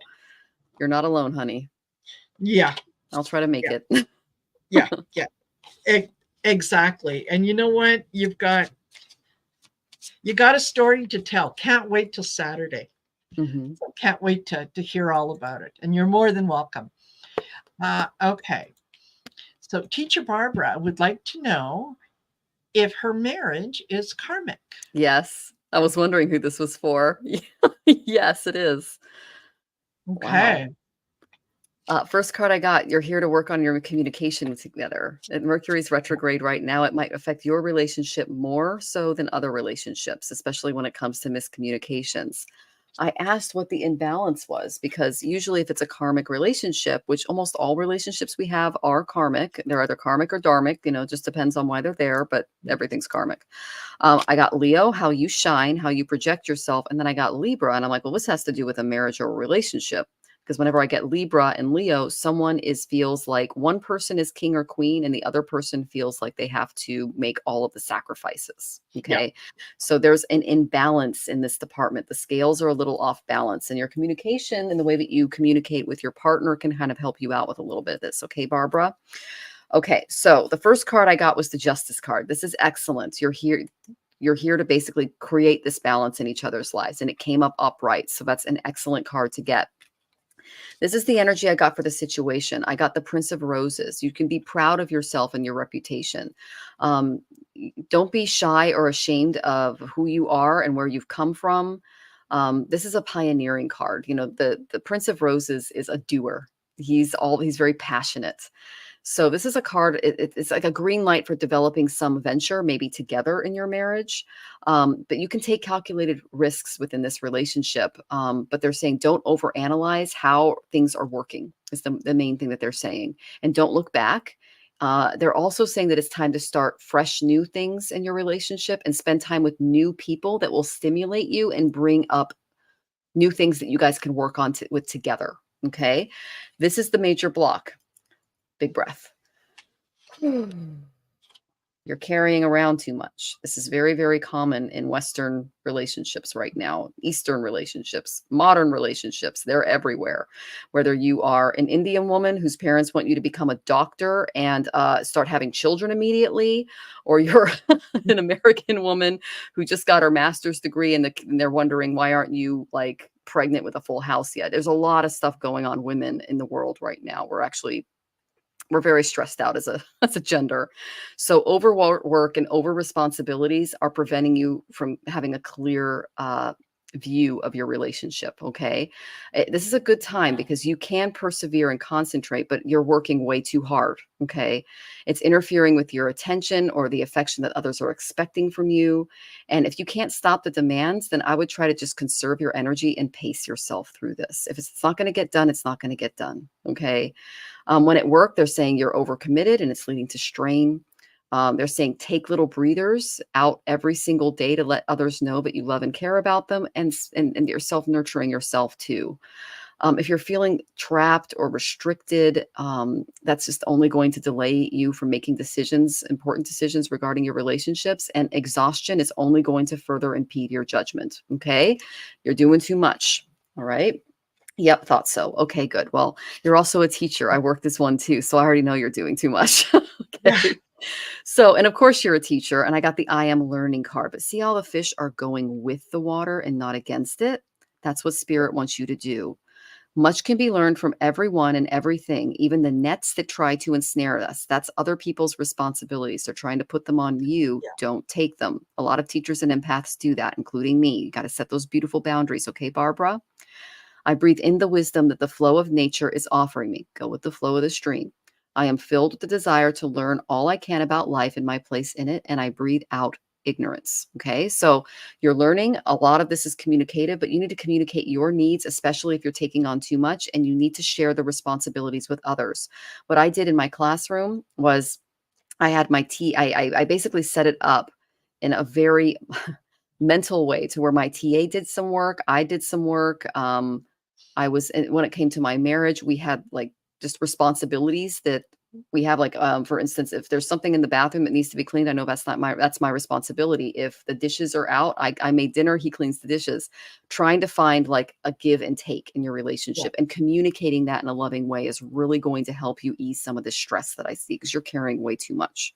you're not alone, honey. Yeah. I'll try to make it. Yeah. Yeah. Exactly. And you know what? You've got You got a story to tell. Can't wait till Saturday. Hmm. So can't wait to hear all about it. And you're more than welcome. Okay. So Teacher Barbara would like to know if her marriage is karmic. Yes. I was wondering who this was for. Yes, it is. Wow. Okay. First card I got, you're here to work on your communication together. And Mercury's retrograde right now. It might affect your relationship more so than other relationships, especially when it comes to miscommunications. I asked what the imbalance was because usually, if it's a karmic relationship, which almost all relationships we have are karmic, they're either karmic or dharmic, it just depends on why they're there, but everything's karmic. I got Leo, how you shine, how you project yourself. And then I got Libra. And I'm like, well, this has to do with a marriage or a relationship. Because whenever I get Libra and Leo, someone feels like one person is king or queen and the other person feels like they have to make all of the sacrifices. Okay. Yeah. So there's an imbalance in this department. The scales are a little off balance, and your communication and the way that you communicate with your partner can kind of help you out with a little bit of this. Okay, Barbara? Okay. So the first card I got was the Justice card. This is excellent. You're here to basically create this balance in each other's lives. And it came up upright. So that's an excellent card to get. This is the energy I got for the situation. I got the Prince of Roses. You can be proud of yourself and your reputation. Um, don't be shy or ashamed of who you are and where you've come from. This is a pioneering card. The Prince of Roses is a doer. He's very passionate. So this is a card. It's like a green light for developing some venture, maybe together in your marriage. But you can take calculated risks within this relationship. But they're saying don't overanalyze how things are working is the main thing that they're saying. And don't look back. They're also saying that it's time to start fresh new things in your relationship and spend time with new people that will stimulate you and bring up new things that you guys can work on with together. Okay. This is the major block. Big breath. You're carrying around too much. This is very, very common in Western relationships right now, Eastern relationships, modern relationships. They're everywhere. Whether you are an Indian woman whose parents want you to become a doctor and start having children immediately, or you're an American woman who just got her master's degree and they're wondering, why aren't you like pregnant with a full house yet? There's a lot of stuff going on women in the world right now. We're very stressed out as a gender. So overwork and over responsibilities are preventing you from having a clear view of your relationship. Okay. This is a good time because you can persevere and concentrate, but you're working way too hard. Okay. It's interfering with your attention or the affection that others are expecting from you. And if you can't stop the demands, then I would try to just conserve your energy and pace yourself through this. If it's not going to get done, it's not going to get done. Okay. When at work, they're saying you're overcommitted and it's leading to strain. They're saying take little breathers out every single day to let others know that you love and care about them, and you're self-nurturing yourself too. If you're feeling trapped or restricted, that's just only going to delay you from making important decisions regarding your relationships. And exhaustion is only going to further impede your judgment. Okay. You're doing too much. All right. Yep, thought so. Okay, good. Well, you're also a teacher. I work this one too, so I already know you're doing too much. Yeah. Okay. So, and of course you're a teacher, and I got the I am learning card, but see how the fish are going with the water and not against it? That's what spirit wants you to do. Much can be learned from everyone and everything, even the nets that try to ensnare us. That's other people's responsibilities. They're trying to put them on you. Yeah. Don't take them. A lot of teachers and empaths do that, including me. You got to set those beautiful boundaries. Okay, Barbara? I breathe in the wisdom that the flow of nature is offering me. Go with the flow of the stream. I am filled with the desire to learn all I can about life and my place in it, and I breathe out ignorance. Okay, so you're learning. A lot of this is communicative, but you need to communicate your needs, especially if you're taking on too much, and you need to share the responsibilities with others. What I did in my classroom was I had my I basically set it up in a very mental way to where my TA did some work, I did some work. When it came to my marriage, we had like just responsibilities that we have, like, for instance, if there's something in the bathroom that needs to be cleaned, I know that's my responsibility. If the dishes are out, I made dinner, he cleans the dishes. Trying to find like a give and take in your Yeah. relationship and communicating that in a loving way is really going to help you ease some of the stress that I see because you're carrying way too much.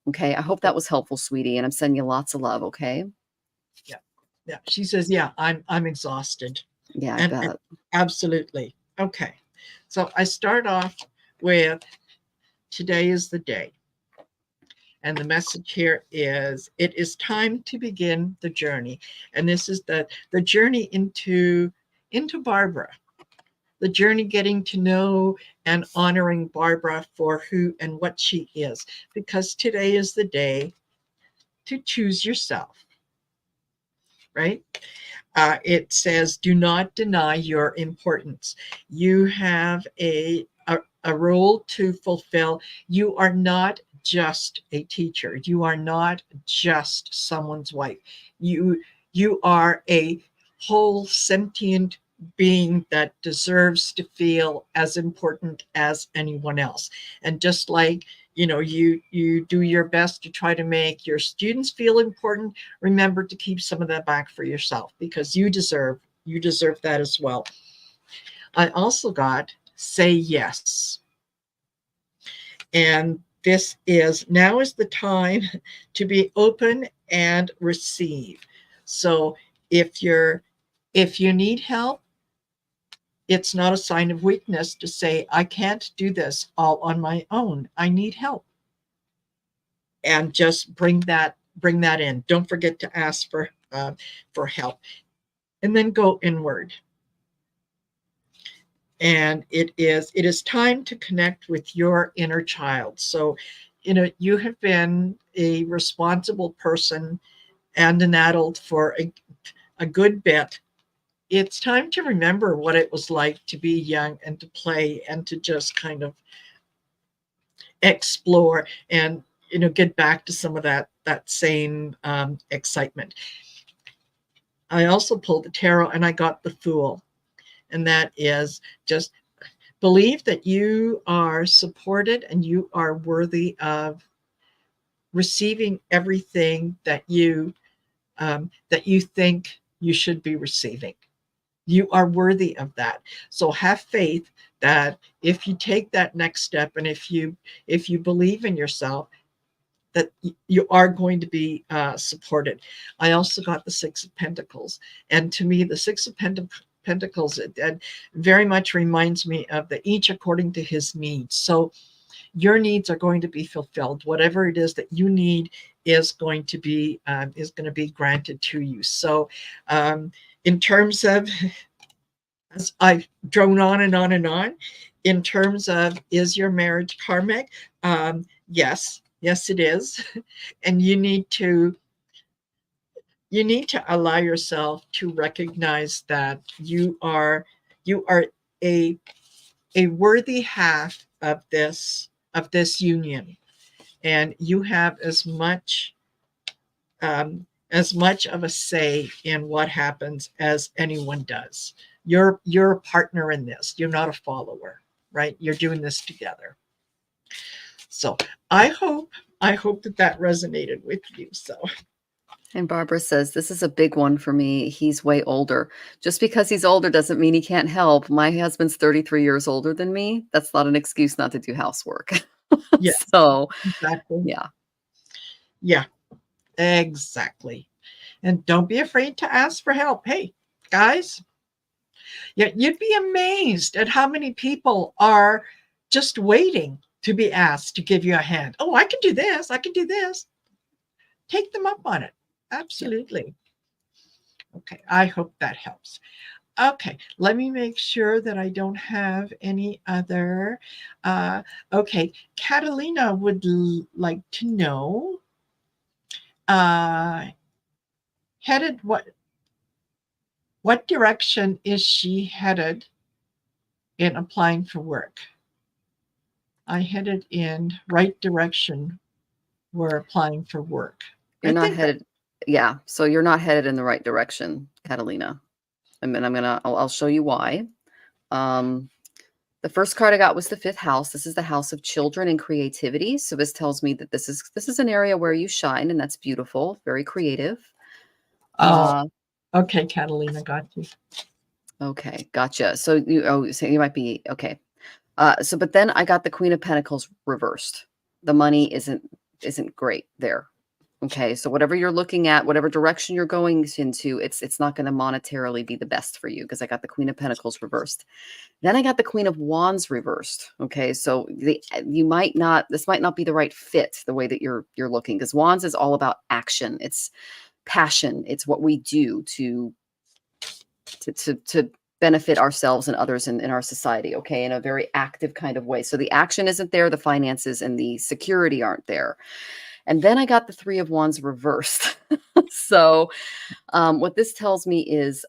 Okay. I hope that was helpful, sweetie. And I'm sending you lots of love. Okay. Yeah. Yeah. She says, yeah, I'm exhausted. Yeah, I And bet. absolutely. Okay. So I start off with today is the day. And the message here is it is time to begin the journey. And this is the journey into Barbara, the journey getting to know and honoring Barbara for who and what she is, because today is the day to choose yourself, right? It says, do not deny your importance. You have a role to fulfill. You are not just a teacher. You are not just someone's wife. You are a whole sentient being that deserves to feel as important as anyone else. And just like you do your best to try to make your students feel important, remember to keep some of that back for yourself, because you deserve that as well. I also got say yes. And this is now is the time to be open and receive. So if you need help, it's not a sign of weakness to say, I can't do this all on my own. I need help. And just bring that in. Don't forget to ask for help. And then go inward. And it is time to connect with your inner child. So you have been a responsible person and an adult for a good bit. It's time to remember what it was like to be young and to play and to just kind of explore and get back to some of that same excitement. I also pulled the tarot and I got the Fool, and that is just believe that you are supported and you are worthy of receiving everything that you think you should be receiving. You are worthy of that. So have faith that if you take that next step, and if you believe in yourself, that you are going to be supported. I also got the Six of Pentacles. And to me, the Six of Pentacles, it very much reminds me of the each according to his needs. So your needs are going to be fulfilled. Whatever it is that you need is going to be granted to you. So in terms of, as I've drone on and on and on, in terms of, is your marriage karmic? Yes, it is. And you need to allow yourself to recognize that you are a worthy half of this union, and you have as much of a say in what happens as anyone does. You're a partner in this. You're not a follower, right? You're doing this together. So I hope that resonated with you. So And Barbara says, this is a big one for me. He's way older. Just because he's older doesn't mean he can't help. My husband's 33 years older than me. That's not an excuse not to do housework. yeah, So, exactly. yeah. Yeah, exactly. And don't be afraid to ask for help. Hey, guys, you'd be amazed at how many people are just waiting to be asked to give you a hand. Oh, I can do this. I can do this. Take them up on it. Yeah. Absolutely. Okay, I hope that helps. Okay, let me make sure that I don't have any other. Okay, Catalina would like to know, uh, headed what direction is she headed in applying for work? I headed in right direction. We're applying for work. You're I not think that, headed. Yeah. So you're not headed in the right direction, Catalina. I mean, I'll show you why. Um, the first card I got was the fifth house. This is the house of children and creativity. So this tells me that this is an area where you shine, and that's beautiful, very creative. oh, okay, Catalina, got you. Okay, gotcha. So you might be okay. But then I got the Queen of Pentacles reversed. The money isn't great there. Okay, so whatever you're looking at, whatever direction you're going into, it's not going to monetarily be the best for you, because I got the Queen of Pentacles reversed. Then I got the Queen of Wands reversed. Okay, so this might not be the right fit the way that you're looking, because Wands is all about action. It's passion. It's what we do to benefit ourselves and others in our society, okay, in a very active kind of way. So the action isn't there, the finances and the security aren't there. And then I got the Three of Wands reversed. So what this tells me is,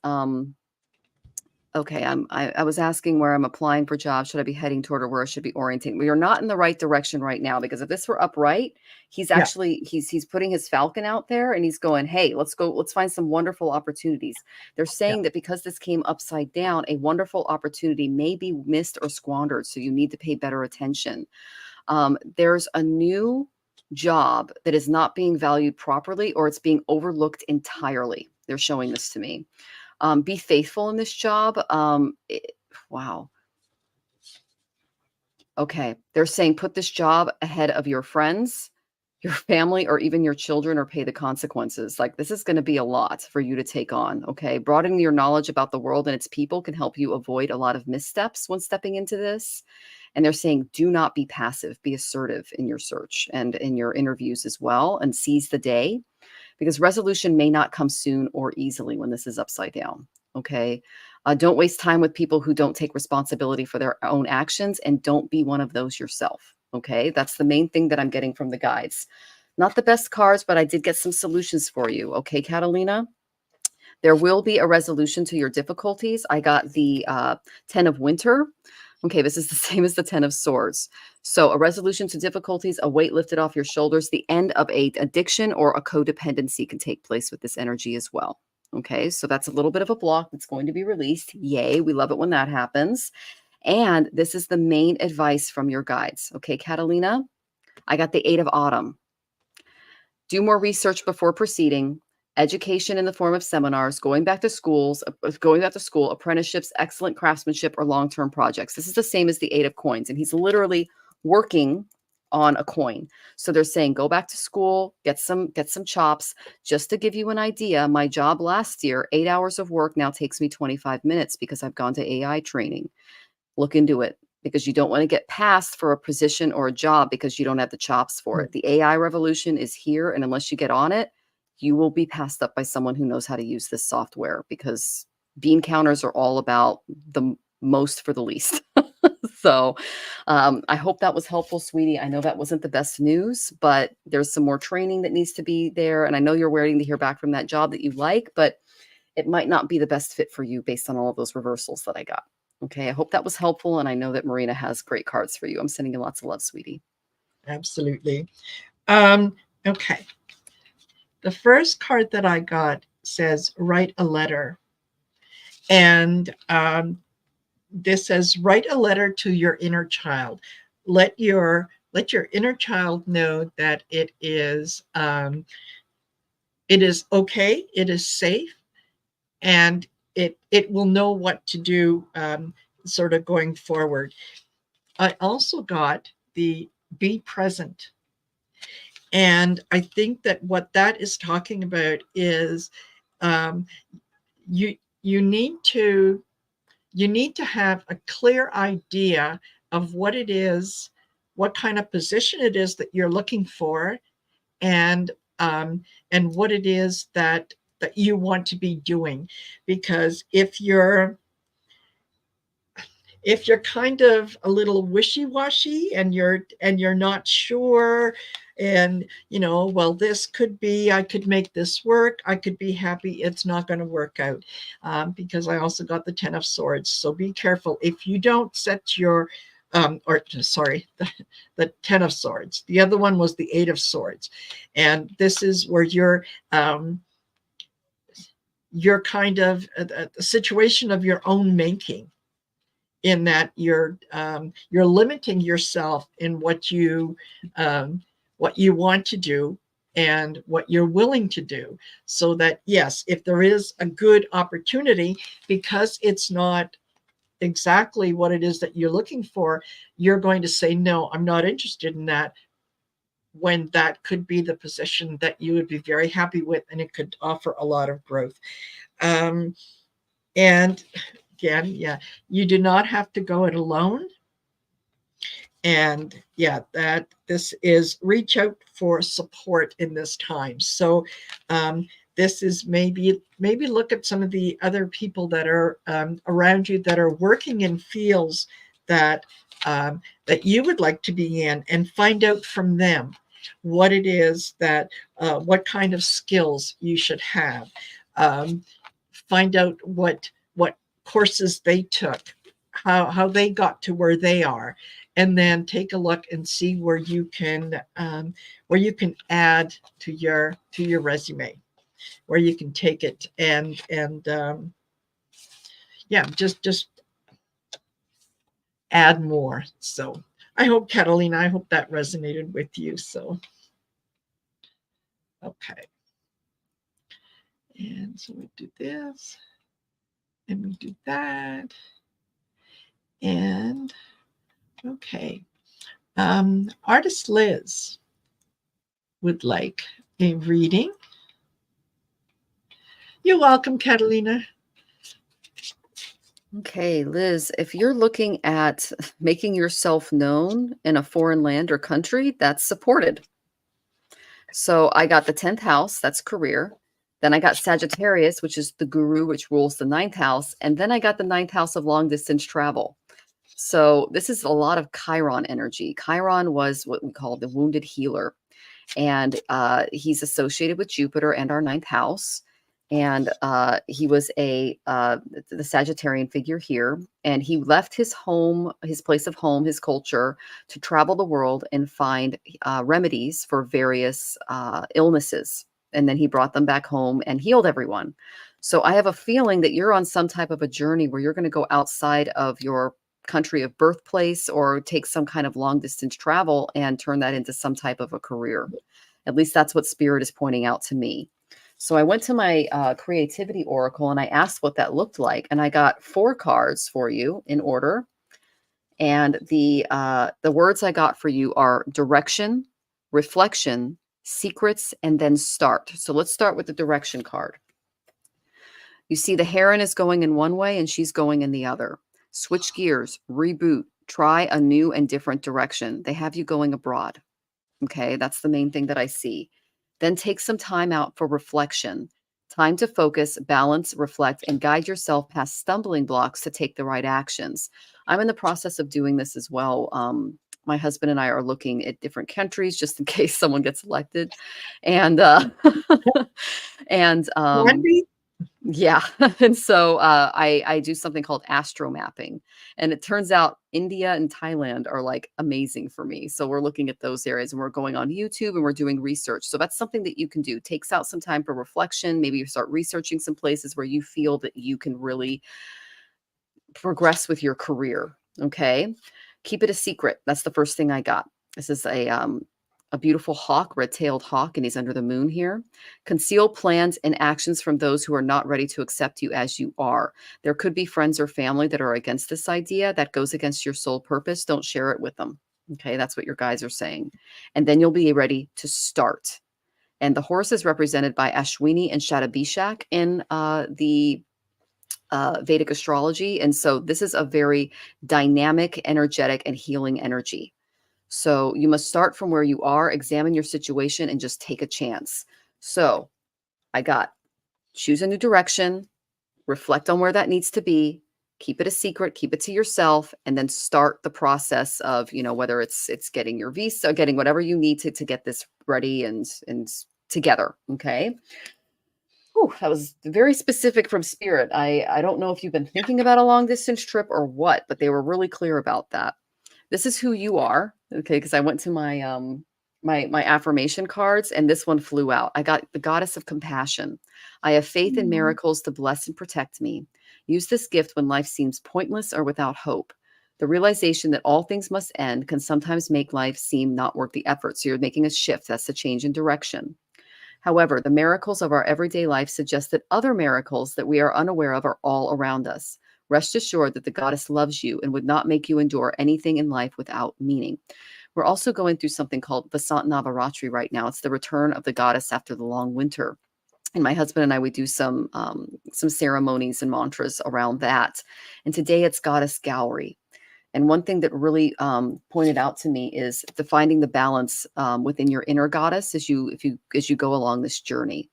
okay, I was asking where I'm applying for jobs. Should I be heading toward, or where I should be orienting? We are not in the right direction right now, because if this were upright, he's Yeah. actually he's putting his falcon out there and he's going, hey, let's find some wonderful opportunities. They're Yeah. saying that because this came upside down, a wonderful opportunity may be missed or squandered. So you need to pay better attention. There's a new job that is not being valued properly, or it's being overlooked entirely. They're showing this to me. Be faithful in this job. Wow. Okay. They're saying put this job ahead of your friends, your family, or even your children, or pay the consequences. Like, this is going to be a lot for you to take on. Okay. Broadening your knowledge about the world and its people can help you avoid a lot of missteps when stepping into this. And they're saying, do not be passive, be assertive in your search and in your interviews as well, and seize the day, because resolution may not come soon or easily when this is upside down. Okay. Don't waste time with people who don't take responsibility for their own actions, and don't be one of those yourself. Okay. That's the main thing that I'm getting from the guides. Not the best cards, but I did get some solutions for you. Okay, Catalina? There will be a resolution to your difficulties. I got the 10 of Winter. Okay, this is the same as the 10 of Swords. So a resolution to difficulties, a weight lifted off your shoulders, the end of a addiction or a codependency can take place with this energy as well. Okay, so that's a little bit of a block that's going to be released. Yay, we love it when that happens. And this is the main advice from your guides. Okay, Catalina, I got the 8 of Autumn. Do more research before proceeding. Education in the form of seminars, going back to school, apprenticeships, excellent craftsmanship, or long-term projects. This is the same as the 8 of Coins, and he's literally working on a coin. So they're saying, go back to school, get some chops. Just to give you an idea, my job last year, 8 hours of work now takes me 25 minutes because I've gone to AI training. Look into it, because you don't want to get passed for a position or a job because you don't have the chops for it. The AI revolution is here, and unless you get on it, you will be passed up by someone who knows how to use this software, because bean counters are all about the most for the least. So I hope that was helpful, sweetie. I know that wasn't the best news, but there's some more training that needs to be there. And I know you're waiting to hear back from that job that you like, but it might not be the best fit for you based on all of those reversals that I got. Okay, I hope that was helpful. And I know that Marina has great cards for you. I'm sending you lots of love, sweetie. Absolutely. Okay. The first card that I got says, write a letter. And this says, write a letter to your inner child. Let your inner child know that it is okay, it is safe, and it will know what to do, sort of going forward. I also got the be present. And I think that what that is talking about is, you need to have a clear idea of what it is, what kind of position it is that you're looking for, and what it is that you want to be doing. Because if you're kind of a little wishy-washy, and you're not sure, and well, this could be, I could make this work, I could be happy, it's not going to work out, because I also got the 10 of Swords. So be careful if you don't set your the 10 of Swords. The other one was the 8 of Swords, and this is where you're kind of a situation of your own making, in that you're limiting yourself in what you want to do and what you're willing to do. So that, yes, if there is a good opportunity, because it's not exactly what it is that you're looking for, you're going to say, no, I'm not interested in that. when that could be the position that you would be very happy with, and it could offer a lot of growth. And again, yeah, you do not have to go it alone. And yeah, that this is reach out for support in this time. So this is maybe look at some of the other people that are around you that are working in fields that that you would like to be in, and find out from them what it is that what kind of skills you should have. Find out what courses they took, how they got to where they are, and then take a look and see where you can add to your resume, where you can take it and yeah, just add more. So I hope, Catalina, I hope that resonated with you. So okay, and so we do this and we do that, and okay. Artist Liz would like a reading. You're welcome, Catalina. Okay, Liz, if you're looking at making yourself known in a foreign land or country, that's supported. So I got the 10th house, that's career. Then I got Sagittarius, which is the guru, which rules the 9th house. And then I got the 9th house of long distance travel. So this is a lot of Chiron energy. Chiron was what we call the wounded healer. And he's associated with Jupiter and our 9th house. And he was the Sagittarian figure here. And he left his home, his place of home, his culture, to travel the world and find remedies for various illnesses. And then he brought them back home and healed everyone. So I have a feeling that you're on some type of a journey where you're going to go outside of your country of birthplace, or take some kind of long distance travel and turn that into some type of a career. At least that's what Spirit is pointing out to me. So I went to my creativity oracle and I asked what that looked like. And I got 4 cards for you in order. And the words I got for you are direction, reflection, secrets, and then start. So let's start with the direction card. You see the heron is going in one way and she's going in the other. Switch gears, reboot, try a new and different direction. They have you going abroad. Okay, that's the main thing that I see. Then take some time out for reflection. Time to focus, balance, reflect, and guide yourself past stumbling blocks to take the right actions. I'm in the process of doing this as well. My husband and I are looking at different countries just in case someone gets elected. And and yeah. And so I do something called astro mapping. And it turns out India and Thailand are like amazing for me. So we're looking at those areas and we're going on YouTube and we're doing research. So that's something that you can do. Takes out some time for reflection. Maybe you start researching some places where you feel that you can really progress with your career. Okay. Keep it a secret. That's the first thing I got. This is a beautiful hawk, red-tailed hawk, and he's under the moon here. Conceal plans and actions from those who are not ready to accept you as you are. There could be friends or family that are against this idea that goes against your soul purpose. Don't share it with them. Okay, that's what your guides are saying. And then you'll be ready to start. And the horse is represented by Ashwini and Shatabishak in the Vedic astrology. And so this is a very dynamic, energetic, and healing energy. So you must start from where you are, examine your situation, and just take a chance. So I got choose a new direction, reflect on where that needs to be, keep it a secret, keep it to yourself, and then start the process of, whether it's getting your visa, getting whatever you need to get this ready and together. Okay. Whew, that was very specific from Spirit. I don't know if you've been thinking about a long distance trip or what, but they were really clear about that. This is who you are. Okay. Cause I went to my, my affirmation cards and this one flew out. I got the goddess of compassion. I have faith in miracles to bless and protect me. Use this gift when life seems pointless or without hope. The realization that all things must end can sometimes make life seem not worth the effort. So you're making a shift. That's the change in direction. However, the miracles of our everyday life suggest that other miracles that we are unaware of are all around us. Rest assured that the goddess loves you and would not make you endure anything in life without meaning. We're also going through something called Vasant Navaratri right now. It's the return of the goddess after the long winter. And my husband and I, we do some ceremonies and mantras around that. And today it's Goddess Gauri. And one thing that really pointed out to me is finding the balance within your inner goddess as you go along this journey.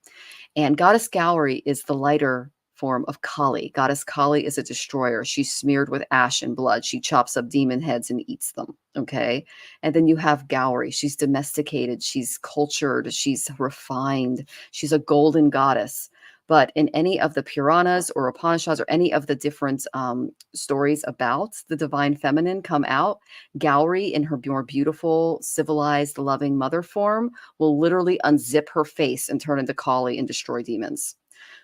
And Goddess Gauri is the lighter form of Kali. Goddess Kali is a destroyer. She's smeared with ash and blood. She chops up demon heads and eats them. Okay. And then you have Gauri. She's domesticated. She's cultured. She's refined. She's a golden goddess. But in any of the Puranas or Upanishads or any of the different stories about the divine feminine come out, Gauri in her more beautiful, civilized, loving mother form will literally unzip her face and turn into Kali and destroy demons.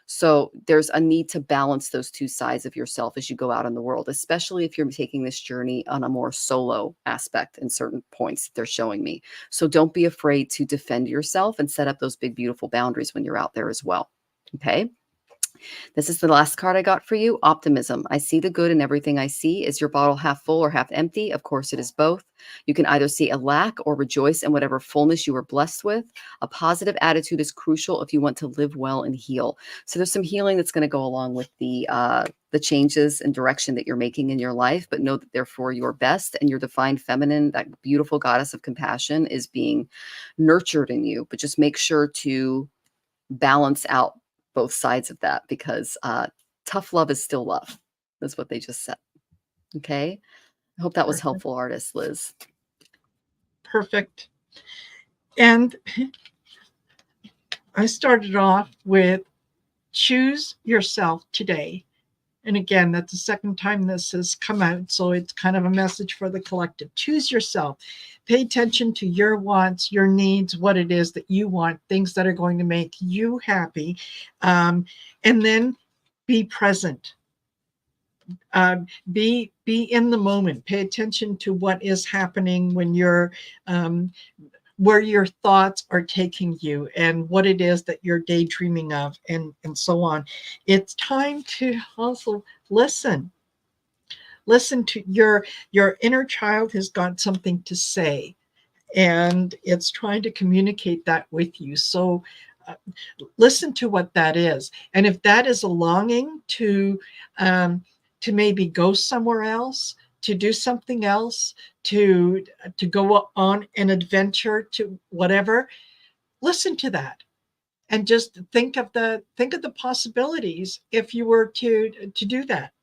So there's a need to balance those two sides of yourself as you go out in the world, especially if you're taking this journey on a more solo aspect in certain points they're showing me. So don't be afraid to defend yourself and set up those big, beautiful boundaries when you're out there as well. Okay. This is the last card I got for you. Optimism. I see the good in everything I see. Is your bottle half full or half empty? Of course, it is both. You can either see a lack or rejoice in whatever fullness you are blessed with. A positive attitude is crucial if you want to live well and heal. So there's some healing that's going to go along with the changes and direction that you're making in your life, but know that they're for your best, and your divine feminine, that beautiful goddess of compassion, is being nurtured in you. But just make sure to balance out both sides of that, because tough love is still love. That's what they just said. Okay. I hope that was helpful, artist Liz. Perfect. And I started off with choose yourself today. And again, that's the second time this has come out. So it's kind of a message for the collective. Choose yourself. Pay attention to your wants, your needs, what it is that you want, things that are going to make you happy. And then be present. Be in the moment. Pay attention to what is happening when you're where your thoughts are taking you and what it is that you're daydreaming of, and so on. It's time to also listen. Listen to your inner child has got something to say, and it's trying to communicate that with you. So listen to what that is. And if that is a longing to maybe go somewhere else, to do something else, to go on an adventure, to whatever, listen to that and just think of the possibilities if you were to do that.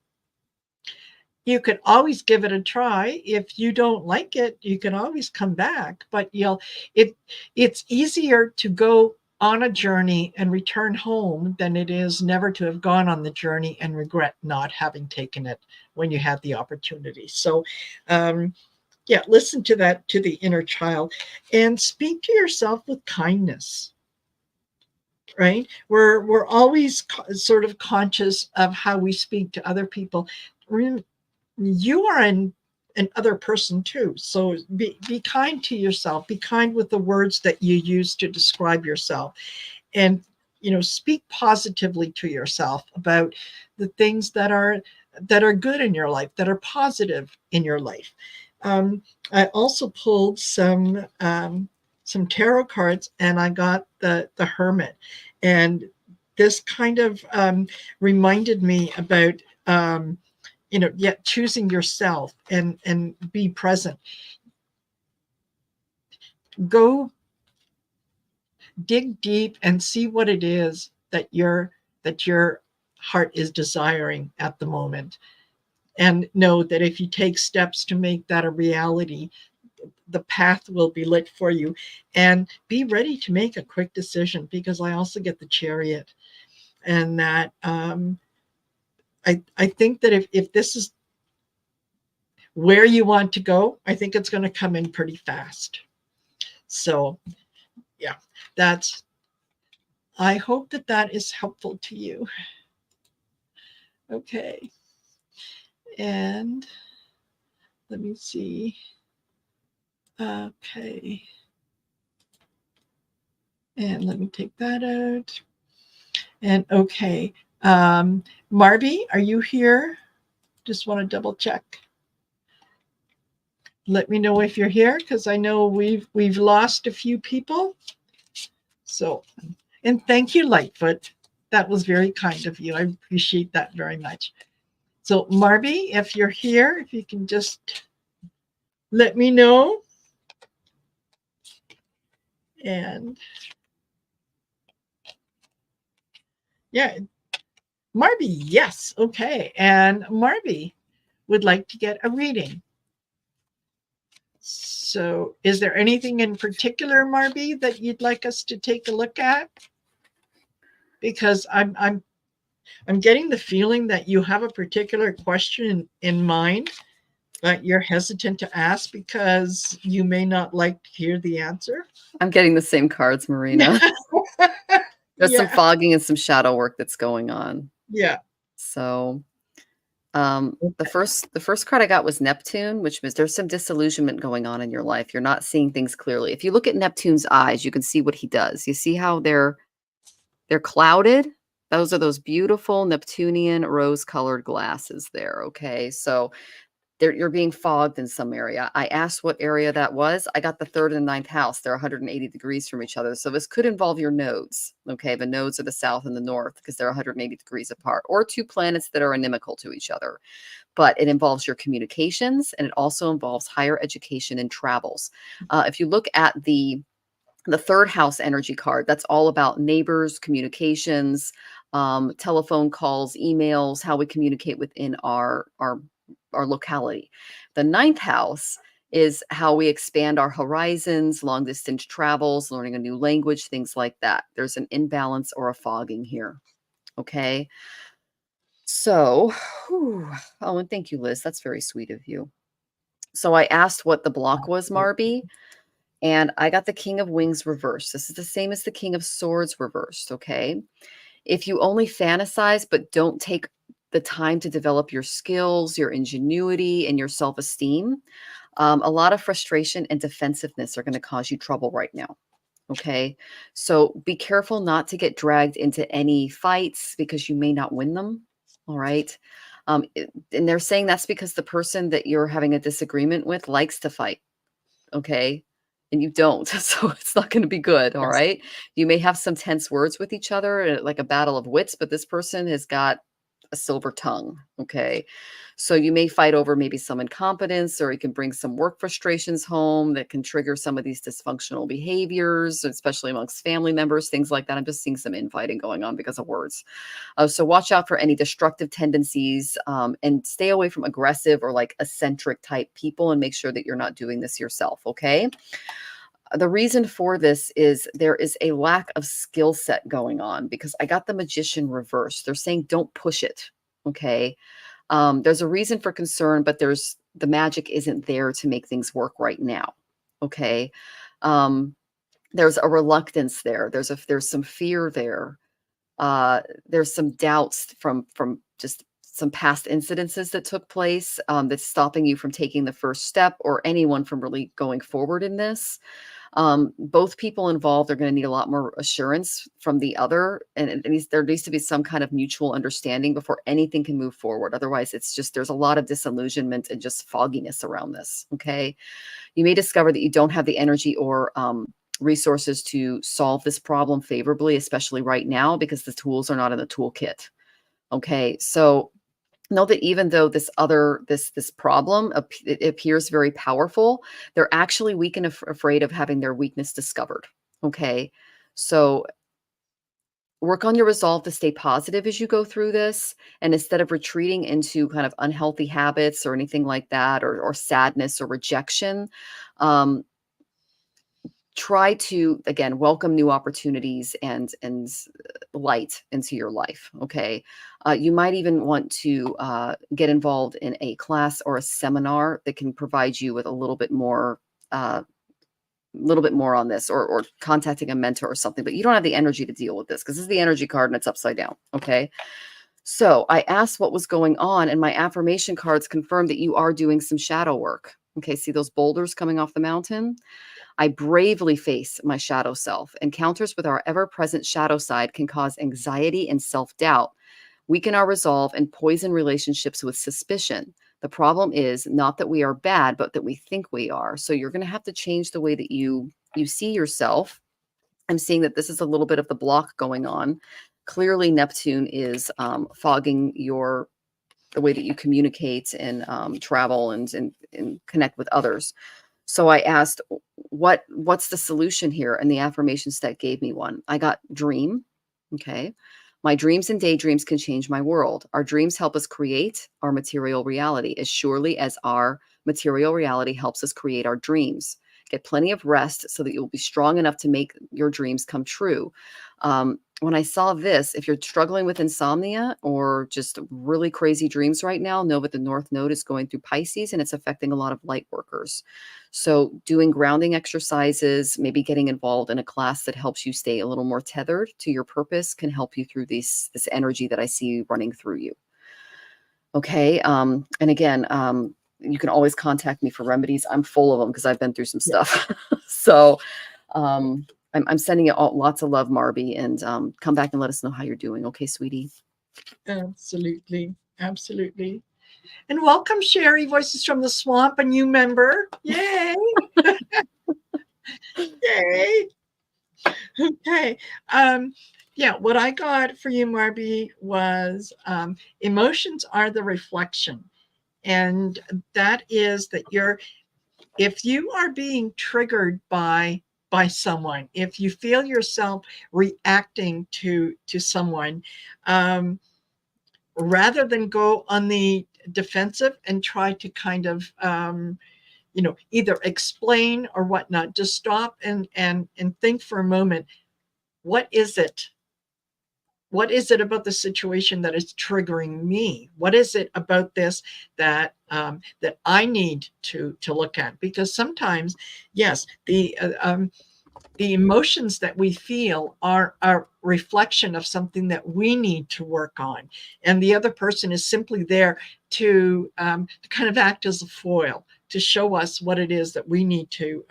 You could always give it a try. If you don't like it, you can always come back, but it's easier to go on a journey and return home than it is never to have gone on the journey and regret not having taken it when you had the opportunity. So listen to that, to the inner child, and speak to yourself with kindness. Right? We're always sort of conscious of how we speak to other people. You are an other person too. So be kind to yourself. Be kind with the words that you use to describe yourself, and speak positively to yourself about the things that are good in your life, that are positive in your life. I also pulled some tarot cards, and I got the Hermit, and this kind of reminded me about yet choosing yourself and be present. Go dig deep and see what it is that your heart is desiring at the moment, and know that if you take steps to make that a reality, the path will be lit for you. And be ready to make a quick decision, because I also get the Chariot, and that I think that if this is where you want to go, I think it's going to come in pretty fast. So yeah, I hope that is helpful to you. Okay. And let me see. Okay. And let me take that out. And okay. Marby, are you here? Just want to double check. Let me know if you're here, because I know we've lost a few people. So, and thank you, Lightfoot. That was very kind of you. I appreciate that very much. So, Marby, if you're here, if you can just let me know. And yeah, Marby, yes. Okay. And Marby would like to get a reading. So, is there anything in particular, Marby, that you'd like us to take a look at? Because I'm getting the feeling that you have a particular question in mind, but you're hesitant to ask because you may not like to hear the answer. I'm getting the same cards, Marina. There's some Yeah. fogging and some shadow work that's going on. Yeah. So the first card I got was Neptune, which means there's some disillusionment going on in your life. You're not seeing things clearly. If you look at Neptune's eyes, you can see what he does. You see how they're clouded? Those are those beautiful Neptunian rose-colored glasses there, okay? So you're being fogged in some area. I asked what area that was. I got the 3rd and 9th house. They're 180 degrees from each other. So this could involve your nodes. Okay. The nodes are the south and the north because they're 180 degrees apart, or 2 planets that are inimical to each other. But it involves your communications, and it also involves higher education and travels. If you look at the 3rd house energy card, that's all about neighbors, communications, telephone calls, emails, how we communicate within our locality. The 9th house is how we expand our horizons, long distance travels, learning a new language, things like that. There's an imbalance or a fogging here. Okay. So, oh, and thank you, Liz. That's very sweet of you. So I asked what the block was, Marby, and I got the King of Wings reversed. This is the same as the King of Swords reversed. Okay. If you only fantasize but don't take the time to develop your skills, your ingenuity, and your self-esteem, a lot of frustration and defensiveness are going to cause you trouble right now. Okay. So be careful not to get dragged into any fights because you may not win them. All right. And they're saying that's because the person that you're having a disagreement with likes to fight. Okay. And you don't. So it's not going to be good. All right. You may have some tense words with each other, like a battle of wits, but this person has got a silver tongue. Okay. So you may fight over maybe some incompetence, or you can bring some work frustrations home that can trigger some of these dysfunctional behaviors, especially amongst family members, things like that. I'm just seeing some infighting going on because of words. So watch out for any destructive tendencies, and stay away from aggressive or like eccentric type people, and make sure that you're not doing this yourself. Okay. The reason for this is there is a lack of skill set going on because I got the Magician reversed. They're saying don't push it. Okay. There's a reason for concern, but the magic isn't there to make things work right now. Okay. There's a reluctance there. There's some fear there. There's some doubts from just some past incidences that took place, that's stopping you from taking the first step, or anyone from really going forward in this. Both people involved are going to need a lot more assurance from the other, and there needs to be some kind of mutual understanding before anything can move forward. Otherwise, it's just there's a lot of disillusionment and just fogginess around this. Okay, you may discover that you don't have the energy or resources to solve this problem favorably, especially right now, because the tools are not in the toolkit. Okay, so know that even though this problem it appears very powerful, they're actually weak and afraid of having their weakness discovered. Okay, so work on your resolve to stay positive as you go through this, and instead of retreating into kind of unhealthy habits or anything like that, or sadness or rejection, try to, again, welcome new opportunities and light into your life. Okay. You might even want to get involved in a class or a seminar that can provide you with a little bit more on this, or contacting a mentor or something, but you don't have the energy to deal with this because this is the energy card and it's upside down. Okay. So I asked what was going on, and my affirmation cards confirmed that you are doing some shadow work. Okay. See those boulders coming off the mountain? I bravely face my shadow self. Encounters with our ever-present shadow side can cause anxiety and self-doubt, weaken our resolve, and poison relationships with suspicion. The problem is not that we are bad, but that we think we are. So you're going to have to change the way that you see yourself. I'm seeing that this is a little bit of the block going on. Clearly, Neptune is fogging the way that you communicate and travel and connect with others. So I asked, what's the solution here? And the affirmation set gave me one. I got dream. Okay. My dreams and daydreams can change my world. Our dreams help us create our material reality as surely as our material reality helps us create our dreams. Get plenty of rest so that you'll be strong enough to make your dreams come true. When I saw this, if you're struggling with insomnia or just really crazy dreams right now, know that the North Node is going through Pisces and it's affecting a lot of light workers. So doing grounding exercises, maybe getting involved in a class that helps you stay a little more tethered to your purpose can help you through this energy that I see running through you. Okay. And again, you can always contact me for remedies. I'm full of them because I've been through some stuff. So I'm sending you all lots of love, Marby, and come back and let us know how you're doing. Okay, sweetie? Absolutely. Absolutely. And welcome, Sherry, Voices from the Swamp, a new member. Yay. Yay. Okay. Yeah, what I got for you, Marby, was emotions are the reflection. And that is that if you are being triggered by someone, if you feel yourself reacting to someone, rather than go on the defensive and try to kind of either explain or whatnot, just stop and think for a moment. What is it about the situation that is triggering me? What is it about this that I need to look at? Because sometimes, yes, the emotions that we feel are a reflection of something that we need to work on, and the other person is simply there to kind of act as a foil to show us what it is that we need to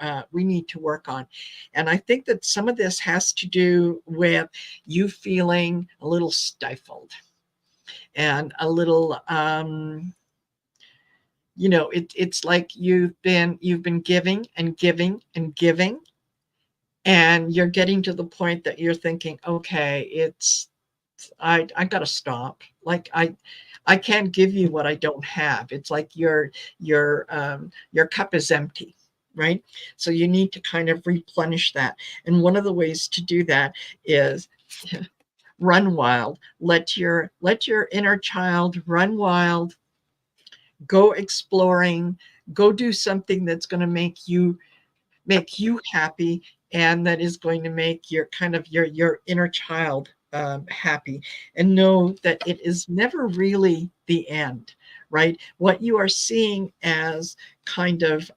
work on. And I think that some of this has to do with you feeling a little stifled and a little it's like you've been giving and giving and giving, and you're getting to the point that you're thinking, okay, I got to stop. Like I can't give you what I don't have. It's like your cup is empty, right? So you need to kind of replenish that. And one of the ways to do that is run wild. Let your inner child run wild. Go exploring. Go do something that's going to make you happy, and that is going to make your inner child happy. And know that it is never really the end, right? What you are seeing as kind of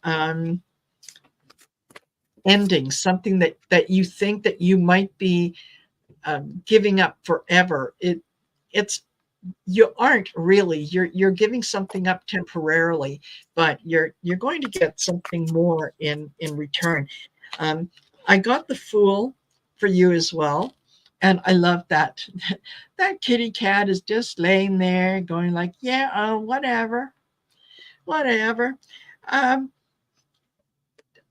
ending, something that you think that you might be giving up forever, it's you aren't really. You're giving something up temporarily, but you're going to get something more in return. I got the Fool for you as well, and I love that. That kitty cat is just laying there going like, yeah, whatever. Um,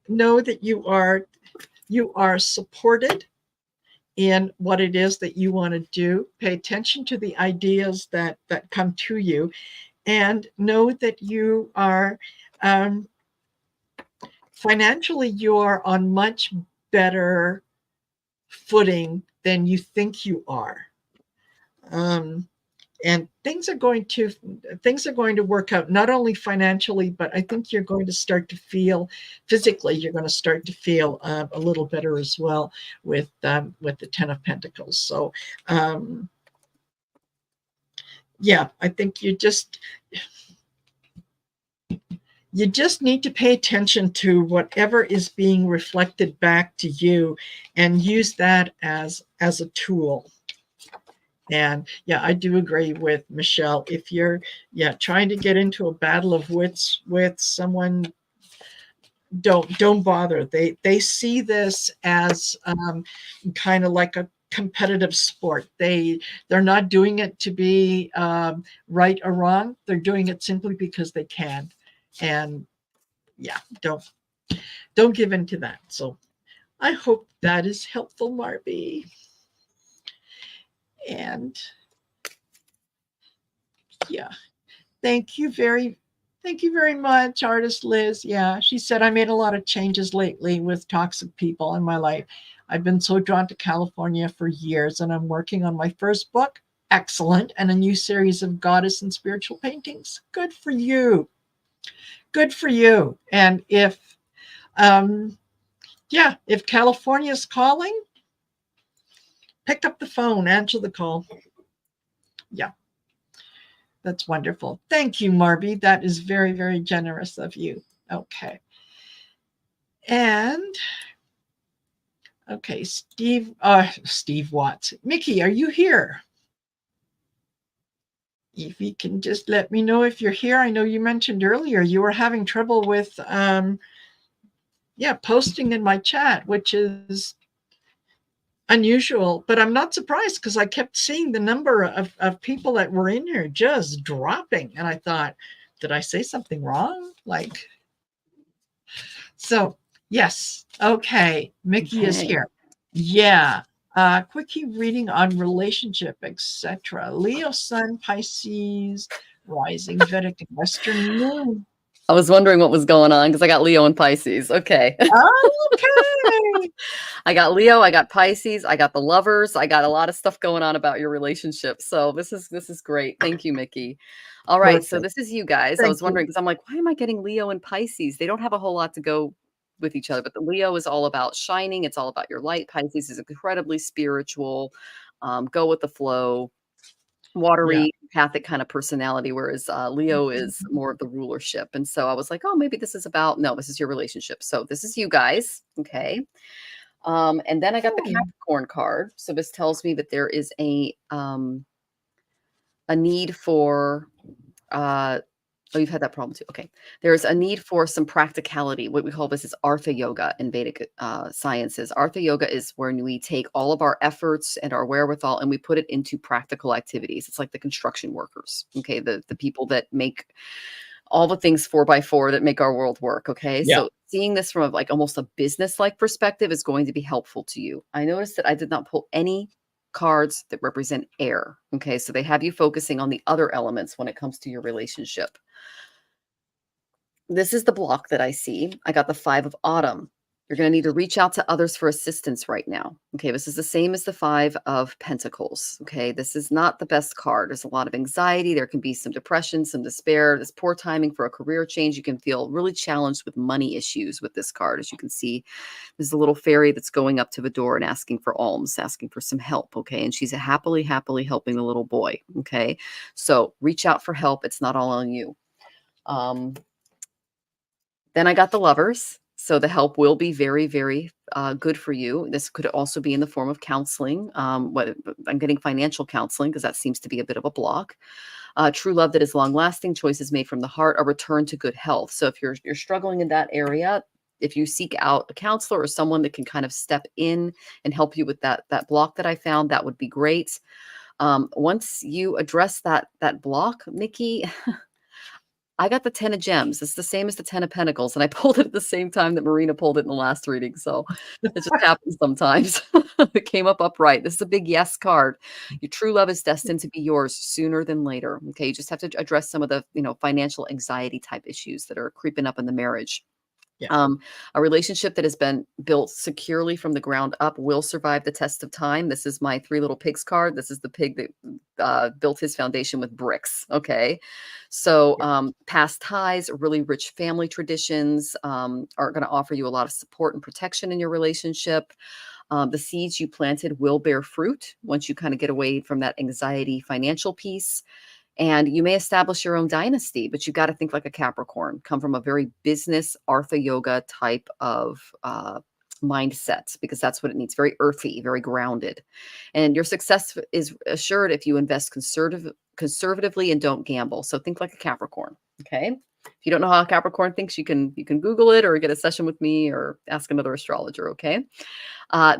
know that you are supported in what it is that you want to do. Pay attention to the ideas that come to you, and know that you are financially, you're on much better footing than you think you are. And things are going to work out, not only financially, but I think you're going to start to feel physically, you're going to start to feel a little better as well with the Ten of Pentacles. So yeah, I think you just need to pay attention to whatever is being reflected back to you and use that as a tool. And yeah, I do agree with Michelle. If you're trying to get into a battle of wits with someone, don't bother. They see this as kind of like competitive sport. They're not doing it to be right or wrong. They're doing it simply because they can. And yeah, don't give in to that. So I hope that is helpful, Marby. And yeah, thank you very much, artist Liz. Yeah, she said, I made a lot of changes lately with toxic people in my life. I've been so drawn to California for years, and I'm working on my first book. Excellent. And a new series of goddess and spiritual paintings. Good for you. Good for you. And um, if California's calling, pick up the phone, answer the call. Yeah, that's wonderful. Thank you, Marby. That is very, very generous of you. Okay. And okay, Steve Watts. Mickey, are you here? If you can just let me know if you're here. I know you mentioned earlier you were having trouble with posting in my chat, which is unusual, but I'm not surprised because I kept seeing the number of people that were in here just dropping. And I thought, did I say something wrong? So yes. Okay. Mickey is here. Yeah. Quickie reading on relationship, etc. Leo, Sun, Pisces, rising, Vedic, and Western Moon. I was wondering what was going on because I got Leo and Pisces. Okay. Okay. I got Leo, I got Pisces, I got the lovers, I got a lot of stuff going on about your relationship. So this is great. Thank you, Mickey. All right. Perfect. So this is you guys. I was wondering because I'm like, why am I getting Leo and Pisces? They don't have a whole lot to go with each other, but the Leo is all about shining. It's all about your light. Pisces is incredibly spiritual, go with the flow, watery, empathic kind of personality, whereas Leo is more of the rulership. And so I was like, oh, maybe this is about, no, this is your relationship. So this is you guys. Okay. And then I got the Capricorn card. So this tells me that there is a need for oh, you've had that problem too. Okay. There's a need for some practicality. What we call this is Artha Yoga in Vedic sciences. Artha Yoga is when we take all of our efforts and our wherewithal and we put it into practical activities. It's like the construction workers, okay? The people that make all the things 4x4 that make our world work, okay? Yeah. So seeing this from like almost a business-like perspective is going to be helpful to you. I noticed that I did not pull any cards that represent air, okay? So they have you focusing on the other elements when it comes to your relationship. This is the block that I see. I got the 5 of Autumn. You're going to need to reach out to others for assistance right now. Okay, this is the same as the 5 of Pentacles. Okay, this is not the best card. There's a lot of anxiety. There can be some depression, some despair. There's poor timing for a career change. You can feel really challenged with money issues with this card. As you can see, there's a little fairy that's going up to the door and asking for alms, asking for some help. Okay, and she's happily helping the little boy. Okay, so reach out for help. It's not all on you. Then I got the lovers. So the help will be very, very good for you. This could also be in the form of counseling. I'm getting financial counseling because that seems to be a bit of a block. True love that is long lasting, choices made from the heart, a return to good health. So if you're struggling in that area, if you seek out a counselor or someone that can kind of step in and help you with that block that I found, that would be great. Once you address that block, Mickey, I got the 10 of gems. It's the same as the 10 of pentacles. And I pulled it at the same time that Marina pulled it in the last reading. So it just happens sometimes. It came up upright. This is a big yes card. Your true love is destined to be yours sooner than later. Okay. You just have to address some of the, financial anxiety type issues that are creeping up in the marriage. Yeah. A relationship that has been built securely from the ground up will survive the test of time. This is my 3 little pigs card. This is the pig that built his foundation with bricks. Okay. So past ties, really rich family traditions are going to offer you a lot of support and protection in your relationship. The seeds you planted will bear fruit once you kind of get away from that anxiety financial piece. And you may establish your own dynasty, but you got to think like a Capricorn, come from a very business Artha Yoga type of mindset, because that's what it needs. Very earthy, very grounded. And your success is assured if you invest conservatively and don't gamble. So think like a Capricorn. Okay. If you don't know how Capricorn thinks, you can Google it or get a session with me or ask another astrologer, okay?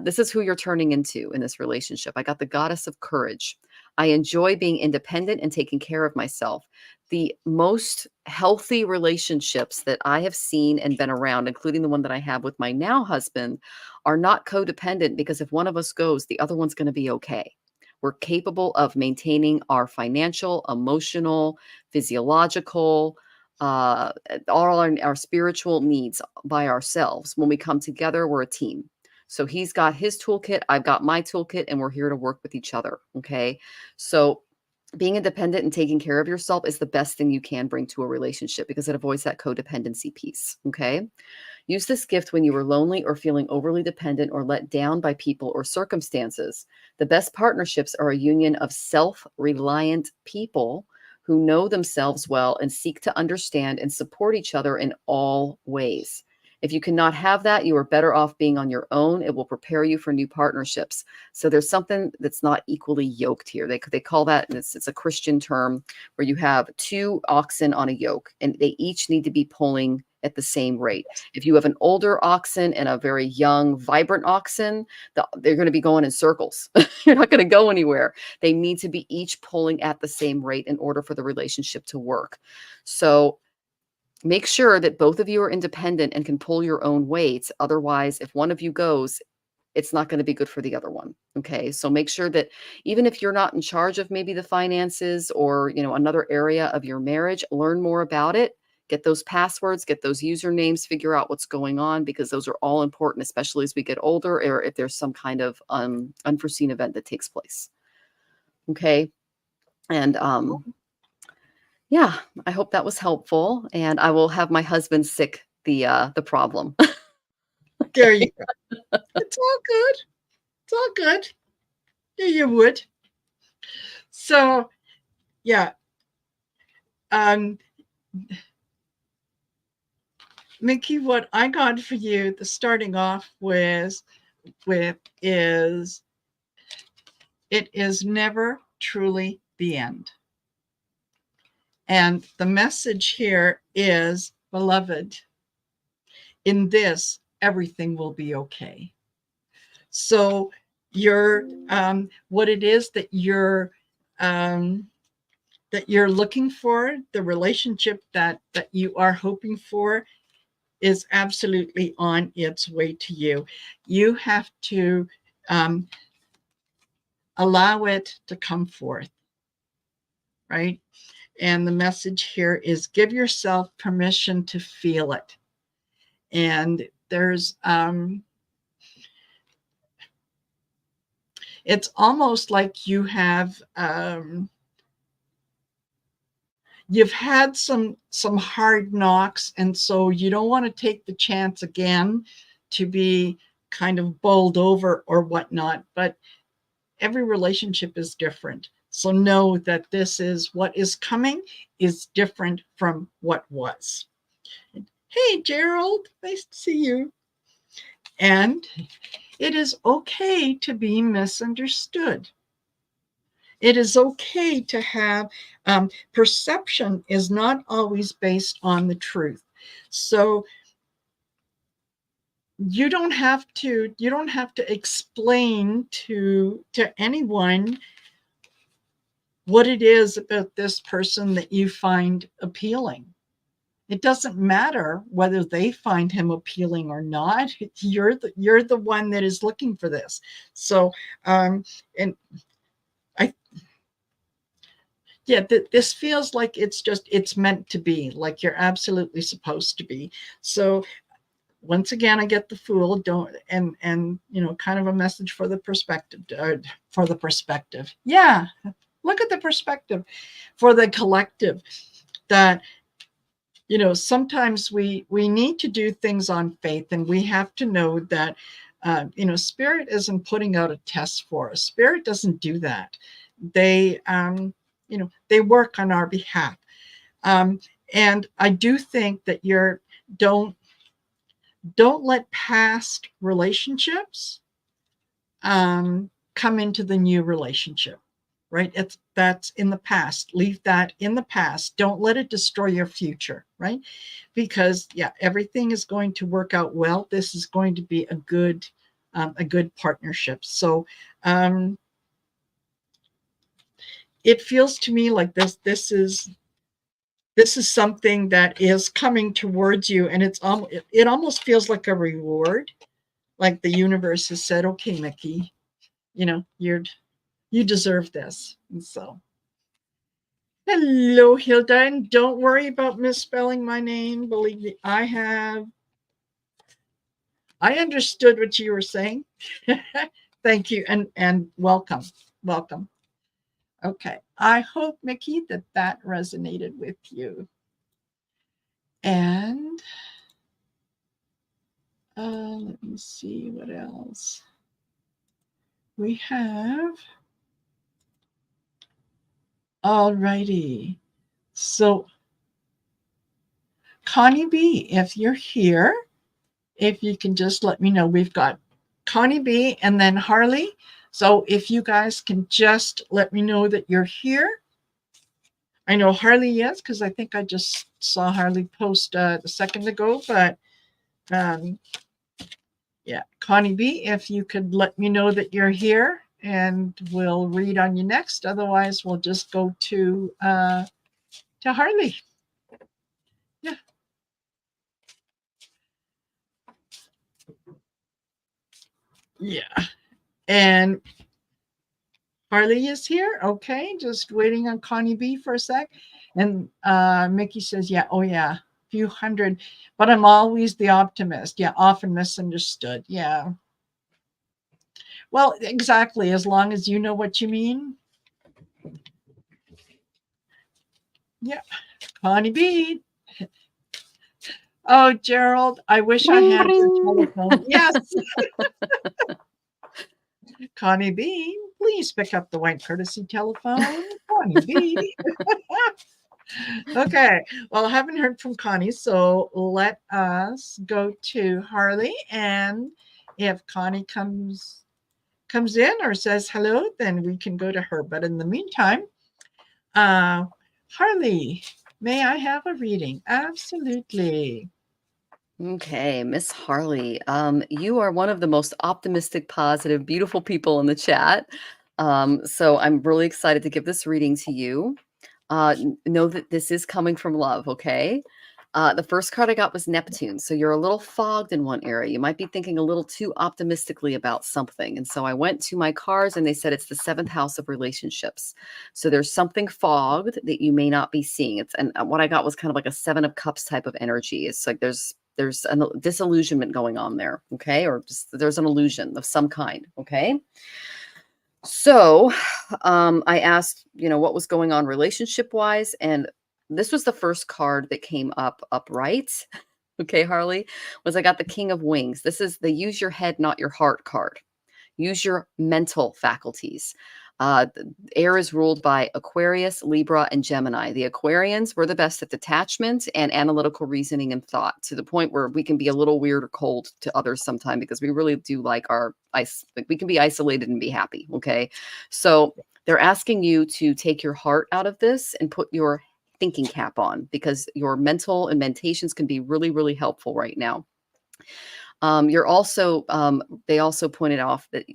This is who you're turning into in this relationship. I got the goddess of courage. I enjoy being independent and taking care of myself. The most healthy relationships that I have seen and been around, including the one that I have with my now husband, are not codependent, because if one of us goes, the other one's going to be okay. We're capable of maintaining our financial, emotional, physiological, all our spiritual needs by ourselves. When we come together, we're a team. So he's got his toolkit, I've got my toolkit, and we're here to work with each other. Okay. So being independent and taking care of yourself is the best thing you can bring to a relationship, because it avoids that codependency piece. Okay. Use this gift when you are lonely or feeling overly dependent or let down by people or circumstances. The best partnerships are a union of self-reliant people who know themselves well and seek to understand and support each other in all ways. If you cannot have that, you are better off being on your own. It will prepare you for new partnerships. So there's something that's not equally yoked here. They call that, and it's a Christian term, where you have two oxen on a yoke and they each need to be pulling at the same rate. If you have an older oxen and a very young, vibrant oxen, they're going to be going in circles. You're not going to go anywhere. They need to be each pulling at the same rate in order for the relationship to work. So make sure that both of you are independent and can pull your own weights. Otherwise, if one of you goes, it's not going to be good for the other one. Okay. So make sure that even if you're not in charge of maybe the finances or, another area of your marriage, learn more about it. Get those passwords, get those usernames, figure out what's going on, because those are all important, especially as we get older, or if there's some kind of unforeseen event that takes place. Okay. And yeah, I hope that was helpful, and I will have my husband sick the problem. There you go. It's all good. It's all good. Yeah, you would. So, yeah. Mickey, what I got for you, the starting off with is, it is never truly the end. And the message here is, beloved, in this, everything will be okay. So what it is that you're looking for, the relationship that you are hoping for, is absolutely on its way to you. You have to allow it to come forth, right? And the message here is, give yourself permission to feel it. And there's it's almost like you've had some hard knocks, and so you don't want to take the chance again to be kind of bowled over or whatnot. But every relationship is different. So know that this is what is coming is different from what was. Hey, Gerald, nice to see you. And it is okay to be misunderstood. It is okay to have perception is not always based on the truth. So you don't have to explain to anyone what it is about this person that you find appealing. It doesn't matter whether they find him appealing or not. You're the one that is looking for this. So and this feels like it's meant to be, like you're absolutely supposed to be. So once again, I get the Fool, don't, and kind of a message for the perspective, Yeah, look at the perspective for the collective, that sometimes we need to do things on faith, and we have to know that Spirit isn't putting out a test for us. Spirit doesn't do that. They they work on our behalf, and I do think that don't let past relationships come into the new relationship. right? That's in the past. Leave that in the past. Don't let it destroy your future, right? Because yeah, everything is going to work out well. This is going to be a good partnership. So it feels to me like this is something that is coming towards you, and it almost feels like a reward, like the universe has said, okay, Mickey, you deserve this. And so hello, Hilda, and don't worry about misspelling my name. Believe me, I understood what you were saying. Thank you, and welcome. Okay, I hope, Mickey, that resonated with you. And let me see what else we have. All righty. So, Connie B, if you're here, if you can just let me know. We've got Connie B and then Harley. So if you guys can just let me know that you're here. I know Harley is, because I think I just saw Harley post a second ago, but yeah, Connie B, if you could let me know that you're here, and we'll read on you next. Otherwise, we'll just go to Harley. Yeah. Yeah. And Harley is here. Okay, just waiting on Connie B for a sec. And Mickey says, yeah, oh yeah, few hundred, but I'm always the optimist. Yeah, often misunderstood. Yeah. Well, exactly. As long as you know what you mean. Yeah. Connie B. Oh, Gerald, I wish I had your telephone. Yes. Connie B, please pick up the white courtesy telephone. Connie B. Okay. Well, I haven't heard from Connie, so let us go to Harley. And if Connie comes in or says hello, then we can go to her. But in the meantime, Harley, may I have a reading? Absolutely. Okay, Miss Harley, you are one of the most optimistic, positive, beautiful people in the chat. So I'm really excited to give this reading to you. Know that this is coming from love, okay? The first card I got was Neptune. So you're a little fogged in one area. You might be thinking a little too optimistically about something. And so I went to my cards and they said it's the 7th house of relationships. So there's something fogged that you may not be seeing. And what I got was kind of like a 7 of cups type of energy. It's like there's a disillusionment going on there, okay? Or just there's an illusion of some kind, okay? So I asked, what was going on relationship wise, and this was the first card that came up upright. Okay, Harley, was I got the King of Wings. This is the use your head, not your heart card. Use your mental faculties. Air is ruled by Aquarius, Libra, and Gemini. The Aquarians were the best at detachment and analytical reasoning and thought, to the point where we can be a little weird or cold to others sometimes, because we really do like we can be isolated and be happy. Okay. So they're asking you to take your heart out of this and put your thinking cap on, because your mental and mentations can be really, really helpful right now. You're also, they also pointed out that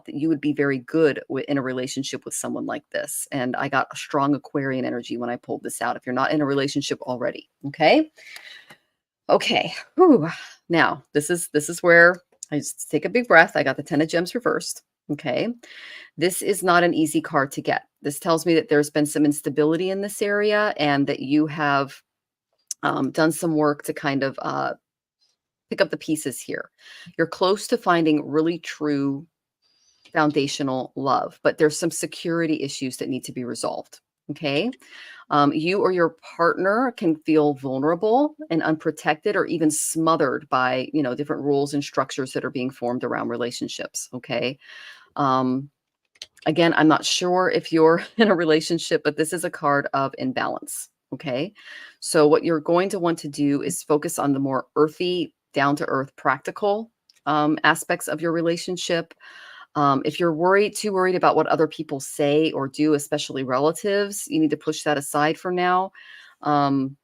you would be very good in a relationship with someone like this. And I got a strong Aquarian energy when I pulled this out, if you're not in a relationship already. Okay. Okay. Whew. Now this is where I just take a big breath. I got the 10 of Gems reversed. Okay. This is not an easy card to get. This tells me that there's been some instability in this area, and that you have done some work to kind of pick up the pieces here. You're close to finding really true foundational love, but there's some security issues that need to be resolved. Okay. You or your partner can feel vulnerable and unprotected, or even smothered by, different rules and structures that are being formed around relationships. Okay. Again, I'm not sure if you're in a relationship, but this is a card of imbalance. Okay. So what you're going to want to do is focus on the more earthy, down to earth, practical aspects of your relationship. If you're too worried about what other people say or do, especially relatives, you need to push that aside for now. Um,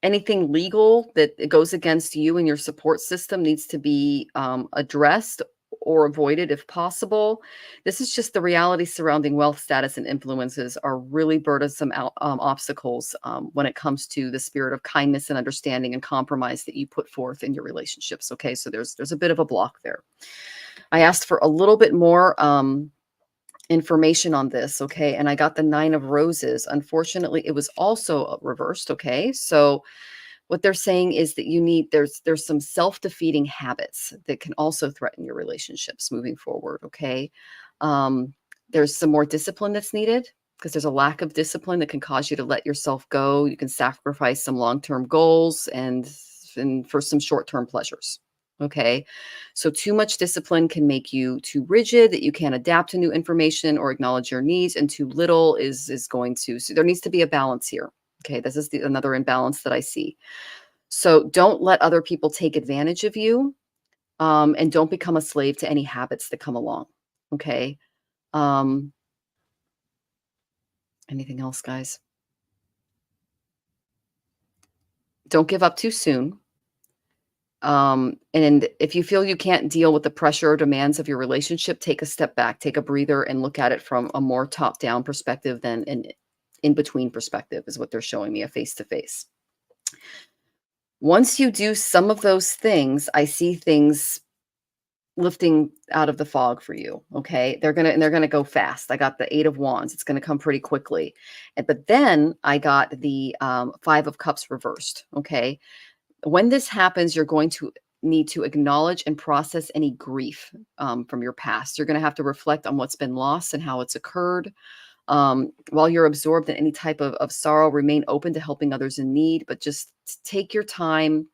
Anything legal that goes against you and your support system needs to be addressed or avoided if possible. This is just the reality surrounding wealth, status, and influences are really burdensome obstacles when it comes to the spirit of kindness and understanding and compromise that you put forth in your relationships. Okay, so there's a bit of a block there. I asked for a little bit more information on this, okay, and I got the 9 of Roses. Unfortunately, it was also reversed. Okay, so what they're saying is that there's some self-defeating habits that can also threaten your relationships moving forward. Okay, there's some more discipline that's needed because there's a lack of discipline that can cause you to let yourself go. You can sacrifice some long-term goals and for some short-term pleasures. Okay, so too much discipline can make you too rigid that you can't adapt to new information or acknowledge your needs, and too little is going to. So there needs to be a balance here. Okay, this is another imbalance that I see. So don't let other people take advantage of you, and don't become a slave to any habits that come along. Okay. Um, Anything else, guys? Don't give up too soon. And if you feel you can't deal with the pressure or demands of your relationship, take a step back, take a breather, and look at it from a more top-down perspective than an in-between perspective is what they're showing me, a face-to-face. Once you do some of those things, I see things lifting out of the fog for you. Okay, they're gonna go fast. I got the 8 of Wands. It's gonna come pretty quickly, but then I got the 5 of Cups reversed. Okay, when this happens, you're going to need to acknowledge and process any grief from your past. You're going to have to reflect on what's been lost and how it's occurred. While you're absorbed in any type of sorrow, remain open to helping others in need, but just take your time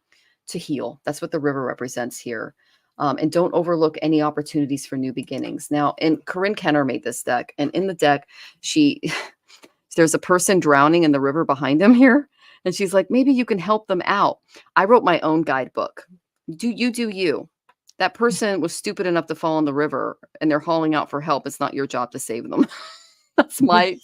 to heal. That's what the river represents here. And don't overlook any opportunities for new beginnings. Now, and Corinne Kenner made this deck, and in the deck, there's a person drowning in the river behind him here. And she's like, maybe you can help them out. I wrote my own guidebook. Do you. That person was stupid enough to fall in the river and they're hauling out for help. It's not your job to save them. That's my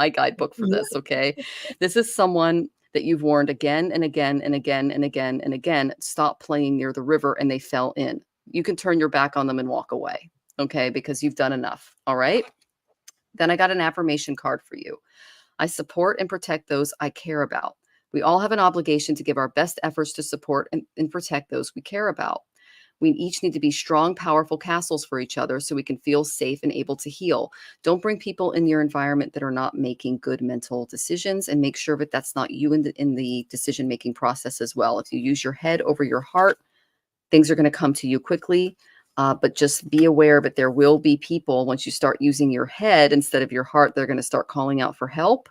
guidebook for this. Okay. This is someone that you've warned again and again and again and again and again, stop playing near the river, and they fell in. You can turn your back on them and walk away. Okay. Because you've done enough. All right. Then I got an affirmation card for you. I support and protect those I care about. We all have an obligation to give our best efforts to support and protect those we care about. We each need to be strong, powerful castles for each other so we can feel safe and able to heal. Don't bring people in your environment that are not making good mental decisions, and make sure that that's not you in the decision-making process as well. If you use your head over your heart, things are going to come to you quickly. But just be aware that there will be people, once you start using your head instead of your heart, they're going to start calling out for help.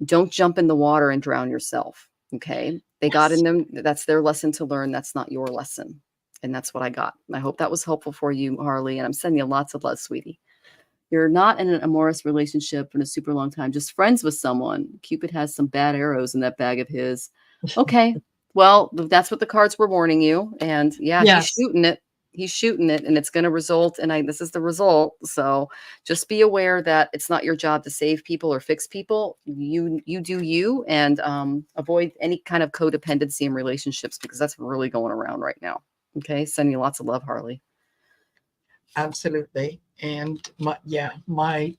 Don't jump in the water and drown yourself. Okay. They got in them. That's their lesson to learn. That's not your lesson. And that's what I got. I hope that was helpful for you, Harley. And I'm sending you lots of love, sweetie. You're not in an amorous relationship in a super long time, just friends with someone. Cupid has some bad arrows in that bag of his. Okay. Well, that's what the cards were warning you. And yeah, Yes. he's shooting it, and it's going to result. And this is the result. So just be aware that it's not your job to save people or fix people. You do you, and avoid any kind of codependency in relationships, because that's really going around right now. Okay. Sending you lots of love, Harley. Absolutely. And my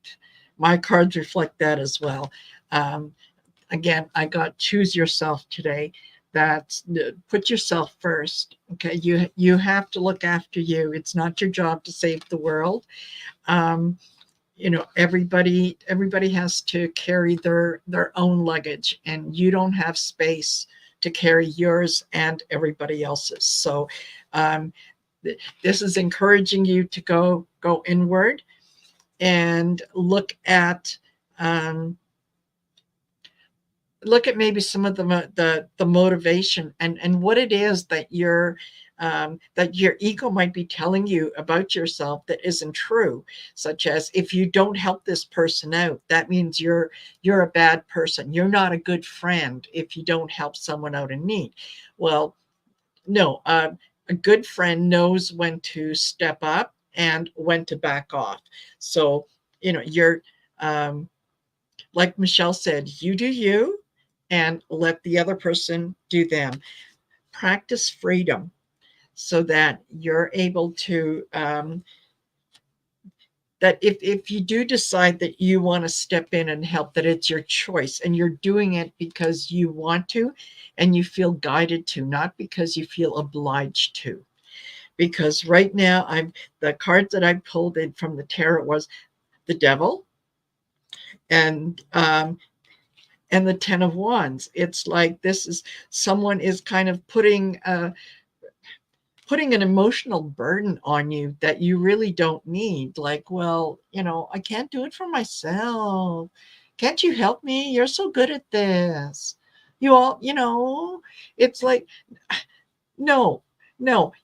cards reflect that as well. Again, I got choose yourself today. That's put yourself first. Okay. You have to look after you. It's not your job to save the world. Everybody has to carry their own luggage, and you don't have space to carry yours and everybody else's. So this is encouraging you to go inward and look at maybe some of the motivation and what it is that your ego might be telling you about yourself that isn't true, such as, if you don't help this person out, that means you're a bad person. You're not a good friend if you don't help someone out in need. Well, no, a good friend knows when to step up and when to back off. So, you're, like Michelle said, you do you and let the other person do them. Practice freedom so that you're able to, that if you do decide that you want to step in and help, that it's your choice and you're doing it because you want to and you feel guided to, not because you feel obliged to. Because right now, the cards that I pulled in from the tarot was the devil and the 10 of wands. It's like this is someone is kind of putting an emotional burden on you that you really don't need. Like, well, I can't do it for myself. Can't you help me? You're so good at this. It's like, no,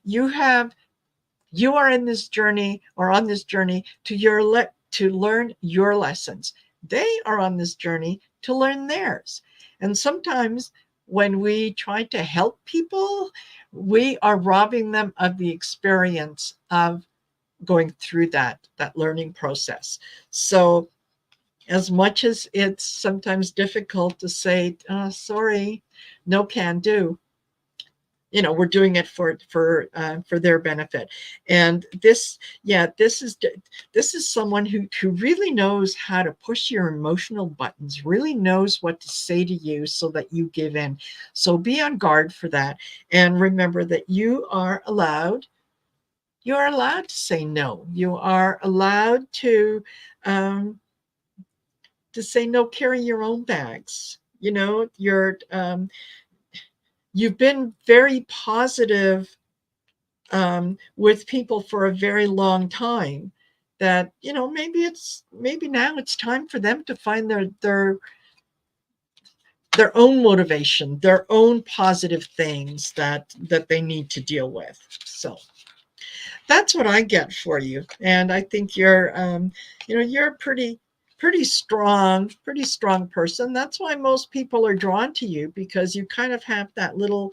you are in this journey or on this journey to learn your lessons. They are on this journey to learn theirs. And sometimes when we try to help people, we are robbing them of the experience of going through that learning process. So as much as it's sometimes difficult to say, oh, sorry, no can do, we're doing it for their benefit. And this is someone who really knows how to push your emotional buttons, really knows what to say to you so that you give in. So be on guard for that, and remember that you are allowed to say no. You are allowed to say no. Carry your own bags. You've been very positive with people for a very long time, that maybe now it's time for them to find their own motivation, their own positive things that they need to deal with. So that's what I get for you. And I think you're you're a pretty strong person. That's why most people are drawn to you, because you kind of have that little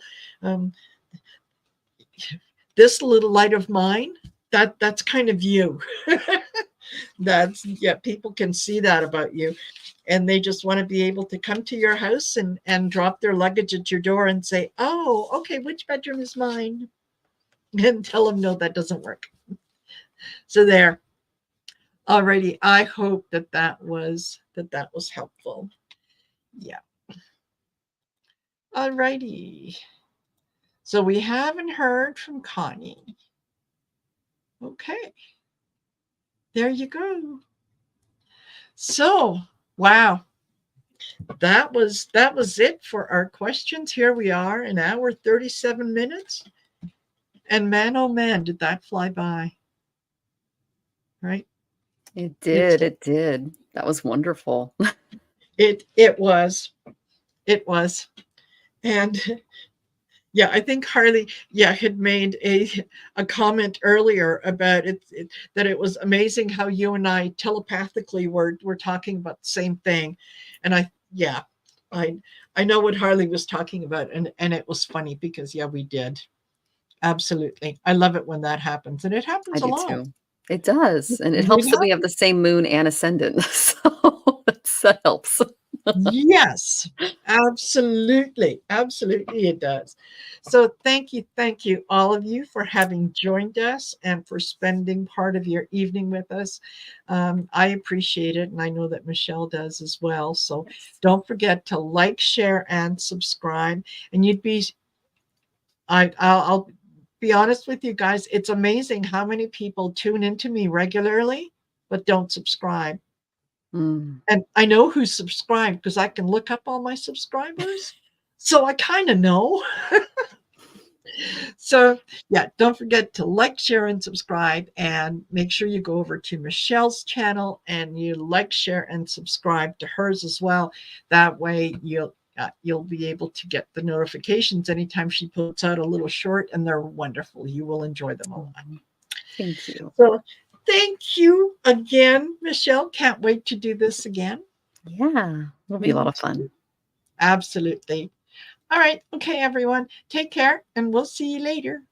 this little light of mine. That's kind of you. People can see that about you, and they just want to be able to come to your house and drop their luggage at your door and say, oh, okay, which bedroom is mine? And tell them, no, that doesn't work. So there. Alrighty, I hope that was helpful. Yeah. Alrighty. So we haven't heard from Connie. Okay. There you go. So, wow. That was it for our questions. Here we are, an hour 37 minutes. And man, oh man, did that fly by. Right? It did. It did. That was wonderful. It was. And yeah, I think Harley, had made a comment earlier about it, that it was amazing how you and I telepathically were talking about the same thing. And I know what Harley was talking about, and it was funny because we did. Absolutely. I love it when that happens, and it happens I a do lot. too. It does. And it helps that we have the same moon and ascendant. So that helps. Yes, absolutely. Absolutely, it does. So thank you, all of you, for having joined us and for spending part of your evening with us. I appreciate it, and I know that Michelle does as well. So don't forget to like, share, and subscribe. And I'll be honest with you guys, it's amazing how many people tune into me regularly but don't subscribe. Mm. And I know who's subscribed because I can look up all my subscribers. So I kind of know. So don't forget to like, share, and subscribe. And make sure you go over to Michelle's channel and you like, share, and subscribe to hers as well. That way you'll be able to get the notifications anytime she puts out a little short, and they're wonderful. You will enjoy them a lot. Thank you. So thank you again, Michelle. Can't wait to do this again. Yeah, it'll be a lot of fun. Absolutely. All right. Okay, everyone. Take care, and we'll see you later.